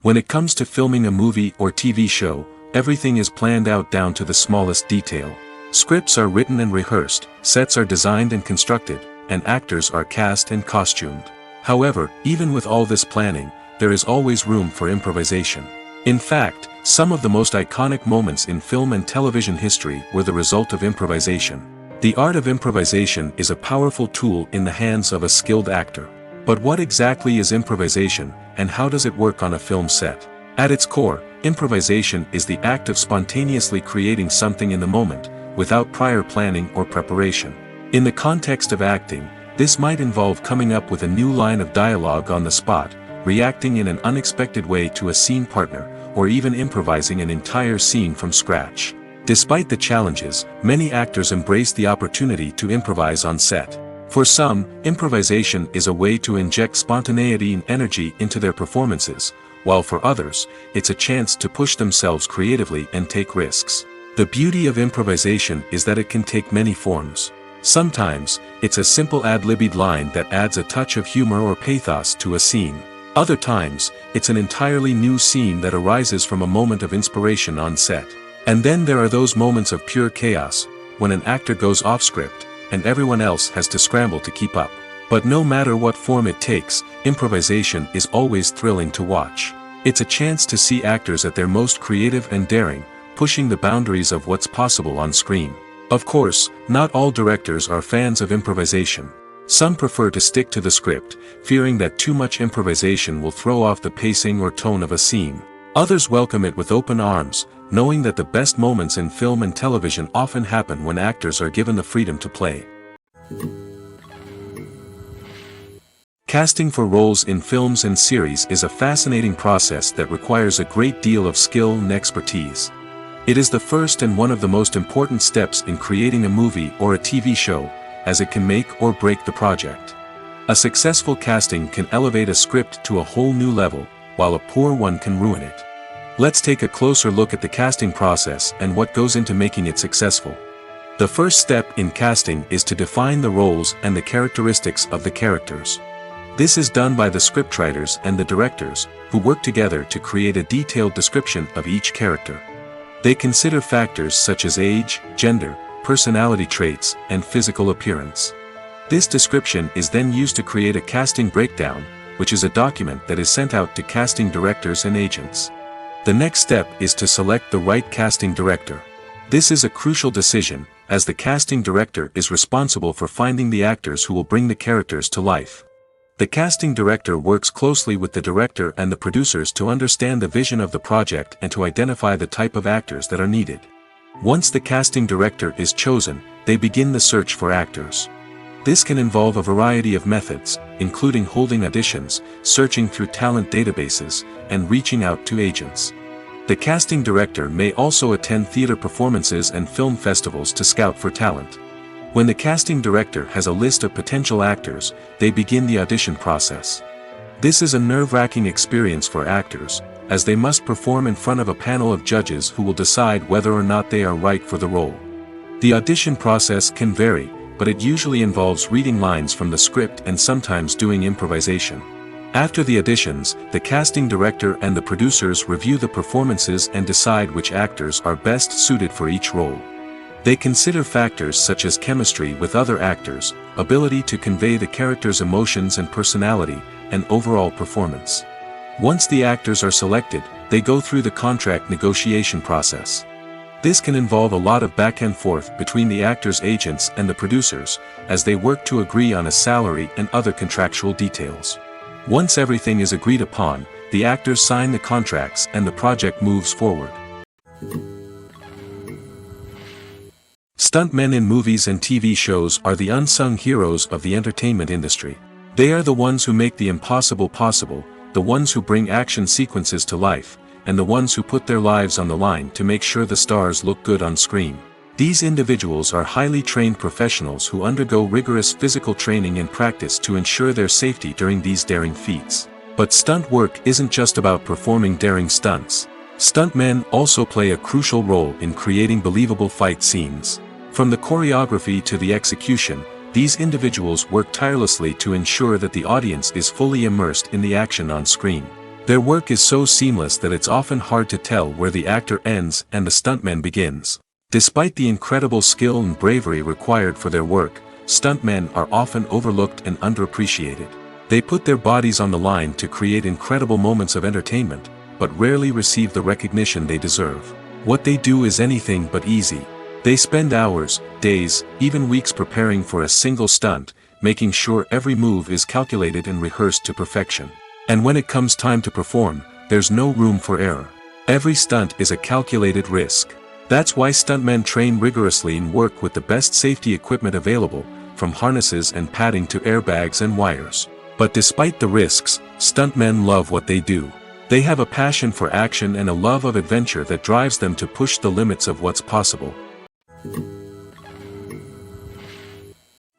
When it comes to filming a movie or TV show, everything is planned out down to the smallest detail. Scripts are written and rehearsed, sets are designed and constructed, and actors are cast and costumed. However, even with all this planning, there is always room for improvisation. In fact, some of the most iconic moments in film and television history were the result of improvisation. The art of improvisation is a powerful tool in the hands of a skilled actor. But what exactly is improvisation, and how does it work on a film set? At its core, improvisation is the act of spontaneously creating something in the moment, without prior planning or preparation. In the context of acting, this might involve coming up with a new line of dialogue on the spot, reacting in an unexpected way to a scene partner, or even improvising an entire scene from scratch. Despite the challenges, many actors embrace the opportunity to improvise on set. For some, improvisation is a way to inject spontaneity and energy into their performances, while for others, it's a chance to push themselves creatively and take risks. The beauty of improvisation is that it can take many forms. Sometimes, it's a simple ad-libbed line that adds a touch of humor or pathos to a scene. Other times, it's an entirely new scene that arises from a moment of inspiration on set. And then there are those moments of pure chaos, when an actor goes off script, and everyone else has to scramble to keep up. But no matter what form it takes, improvisation is always thrilling to watch. It's a chance to see actors at their most creative and daring, pushing the boundaries of what's possible on screen. Of course, not all directors are fans of improvisation. Some prefer to stick to the script, fearing that too much improvisation will throw off the pacing or tone of a scene. Others welcome it with open arms, knowing that the best moments in film and television often happen when actors are given the freedom to play. Casting for roles in films and series is a fascinating process that requires a great deal of skill and expertise. It is the first and one of the most important steps in creating a movie or a TV show, as it can make or break the project. A successful casting can elevate a script to a whole new level, while a poor one can ruin it. Let's take a closer look at the casting process and what goes into making it successful. The first step in casting is to define the roles and the characteristics of the characters. This is done by the scriptwriters and the directors, who work together to create a detailed description of each character. They consider factors such as age, gender, personality traits, and physical appearance. This description is then used to create a casting breakdown, which is a document that is sent out to casting directors and agents. The next step is to select the right casting director. This is a crucial decision, as the casting director is responsible for finding the actors who will bring the characters to life. The casting director works closely with the director and the producers to understand the vision of the project and to identify the type of actors that are needed. Once the casting director is chosen, they begin the search for actors. This can involve a variety of methods, including holding auditions, searching through talent databases, and reaching out to agents. The casting director may also attend theater performances and film festivals to scout for talent. When the casting director has a list of potential actors, they begin the audition process. This is a nerve-wracking experience for actors, as they must perform in front of a panel of judges who will decide whether or not they are right for the role. The audition process can vary, but it usually involves reading lines from the script and sometimes doing improvisation. After the auditions, the casting director and the producers review the performances and decide which actors are best suited for each role. They consider factors such as chemistry with other actors, ability to convey the character's emotions and personality, and overall performance. Once the actors are selected, they go through the contract negotiation process. This can involve a lot of back and forth between the actors' agents and the producers, as they work to agree on a salary and other contractual details. Once everything is agreed upon, the actors sign the contracts and the project moves forward. Stuntmen in movies and TV shows are the unsung heroes of the entertainment industry. They are the ones who make the impossible possible, the ones who bring action sequences to life, and the ones who put their lives on the line to make sure the stars look good on screen. These individuals are highly trained professionals who undergo rigorous physical training and practice to ensure their safety during these daring feats. But stunt work isn't just about performing daring stunts. Stuntmen also play a crucial role in creating believable fight scenes. From the choreography to the execution, these individuals work tirelessly to ensure that the audience is fully immersed in the action on screen. Their work is so seamless that it's often hard to tell where the actor ends and the stuntman begins. Despite the incredible skill and bravery required for their work, stuntmen are often overlooked and underappreciated. They put their bodies on the line to create incredible moments of entertainment, but rarely receive the recognition they deserve. What they do is anything but easy. They spend hours, days, even weeks preparing for a single stunt, making sure every move is calculated and rehearsed to perfection. And when it comes time to perform, there's no room for error. Every stunt is a calculated risk. That's why stuntmen train rigorously and work with the best safety equipment available, from harnesses and padding to airbags and wires. But despite the risks, stuntmen love what they do. They have a passion for action and a love of adventure that drives them to push the limits of what's possible.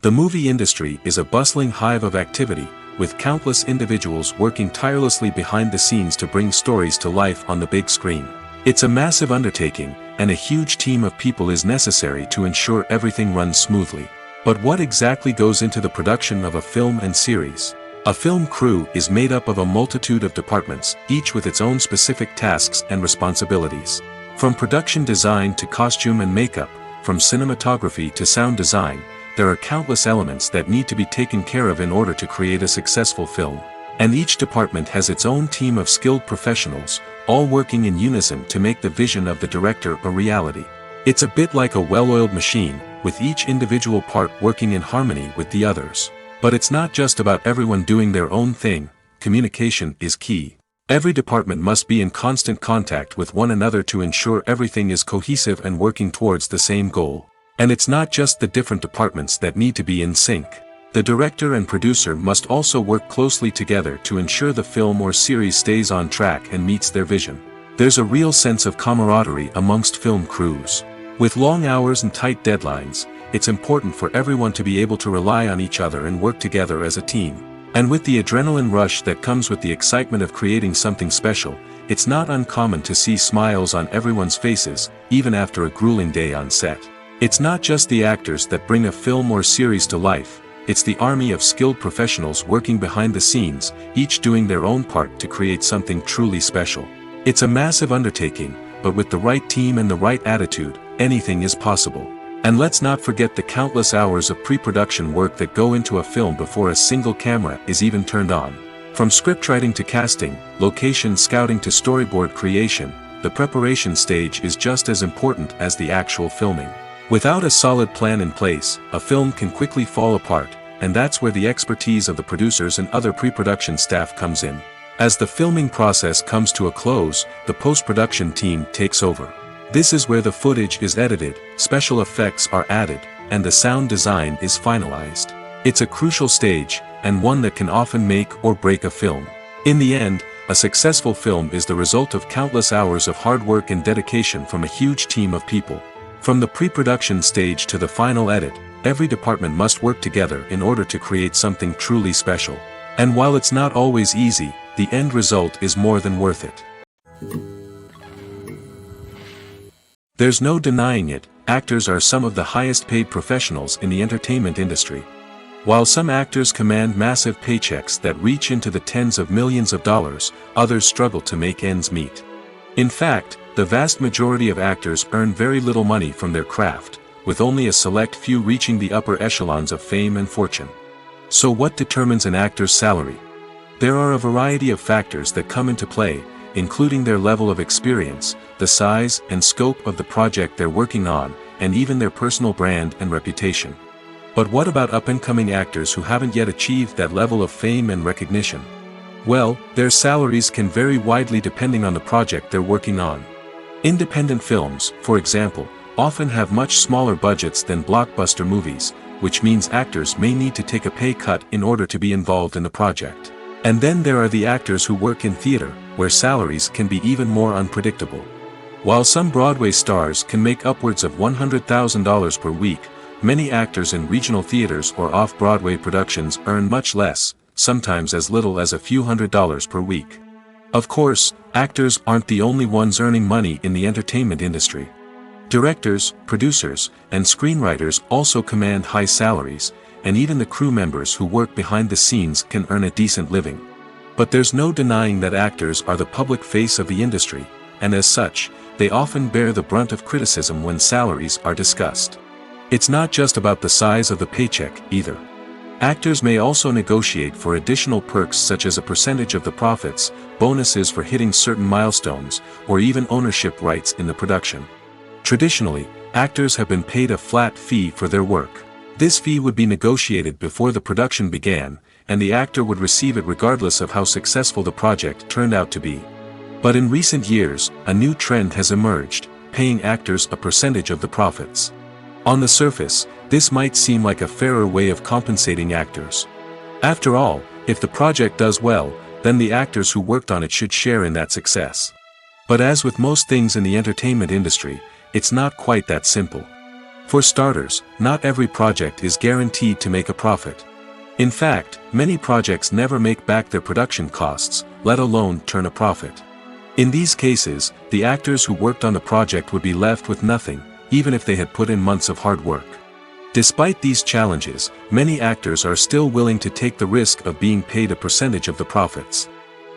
The movie industry is a bustling hive of activity, with countless individuals working tirelessly behind the scenes to bring stories to life on the big screen. It's a massive undertaking, and a huge team of people is necessary to ensure everything runs smoothly. But what exactly goes into the production of a film and series? A film crew is made up of a multitude of departments, each with its own specific tasks and responsibilities. From production design to costume and makeup, from cinematography to sound design, there are countless elements that need to be taken care of in order to create a successful film. And each department has its own team of skilled professionals, all working in unison to make the vision of the director a reality. It's a bit like a well-oiled machine, with each individual part working in harmony with the others. But it's not just about everyone doing their own thing. Communication is key. Every department must be in constant contact with one another to ensure everything is cohesive and working towards the same goal. And it's not just the different departments that need to be in sync. The director and producer must also work closely together to ensure the film or series stays on track and meets their vision. There's a real sense of camaraderie amongst film crews. With long hours and tight deadlines, it's important for everyone to be able to rely on each other and work together as a team. And with the adrenaline rush that comes with the excitement of creating something special, it's not uncommon to see smiles on everyone's faces, even after a grueling day on set. It's not just the actors that bring a film or series to life, it's the army of skilled professionals working behind the scenes, each doing their own part to create something truly special. It's a massive undertaking, but with the right team and the right attitude, anything is possible. And let's not forget the countless hours of pre-production work that go into a film before a single camera is even turned on. From scriptwriting to casting, location scouting to storyboard creation, the preparation stage is just as important as the actual filming. Without a solid plan in place, a film can quickly fall apart, and that's where the expertise of the producers and other pre-production staff comes in. As the filming process comes to a close, the post-production team takes over. This is where the footage is edited, special effects are added, and the sound design is finalized. It's a crucial stage, and one that can often make or break a film. In the end, a successful film is the result of countless hours of hard work and dedication from a huge team of people. From the pre-production stage to the final edit, every department must work together in order to create something truly special. And while it's not always easy, the end result is more than worth it. There's no denying it, actors are some of the highest paid professionals in the entertainment industry. While some actors command massive paychecks that reach into the tens of millions of dollars, others struggle to make ends meet. In fact, the vast majority of actors earn very little money from their craft, with only a select few reaching the upper echelons of fame and fortune. So what determines an actor's salary? There are a variety of factors that come into play, including their level of experience, the size and scope of the project they're working on, and even their personal brand and reputation. But what about up-and-coming actors who haven't yet achieved that level of fame and recognition? Well, their salaries can vary widely depending on the project they're working on. Independent films, for example, often have much smaller budgets than blockbuster movies, which means actors may need to take a pay cut in order to be involved in the project. And then there are the actors who work in theater, where salaries can be even more unpredictable. While some Broadway stars can make upwards of $100,000 per week, many actors in regional theaters or off-Broadway productions earn much less, sometimes as little as a few $100s per week. Of course, actors aren't the only ones earning money in the entertainment industry. Directors, producers, and screenwriters also command high salaries, and even the crew members who work behind the scenes can earn a decent living. But there's no denying that actors are the public face of the industry, and as such, they often bear the brunt of criticism when salaries are discussed. It's not just about the size of the paycheck, either. Actors may also negotiate for additional perks such as a percentage of the profits, bonuses for hitting certain milestones, or even ownership rights in the production. Traditionally, actors have been paid a flat fee for their work. This fee would be negotiated before the production began, and the actor would receive it regardless of how successful the project turned out to be. But in recent years, a new trend has emerged, paying actors a percentage of the profits. On the surface, this might seem like a fairer way of compensating actors. After all, if the project does well, then the actors who worked on it should share in that success. But as with most things in the entertainment industry, it's not quite that simple. For starters, not every project is guaranteed to make a profit. In fact, many projects never make back their production costs, let alone turn a profit. In these cases, the actors who worked on the project would be left with nothing, even if they had put in months of hard work. Despite these challenges, many actors are still willing to take the risk of being paid a percentage of the profits.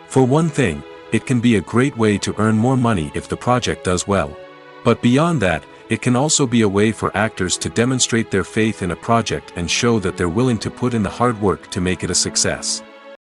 For one thing, it can be a great way to earn more money if the project does well. But beyond that, it can also be a way for actors to demonstrate their faith in a project and show that they're willing to put in the hard work to make it a success.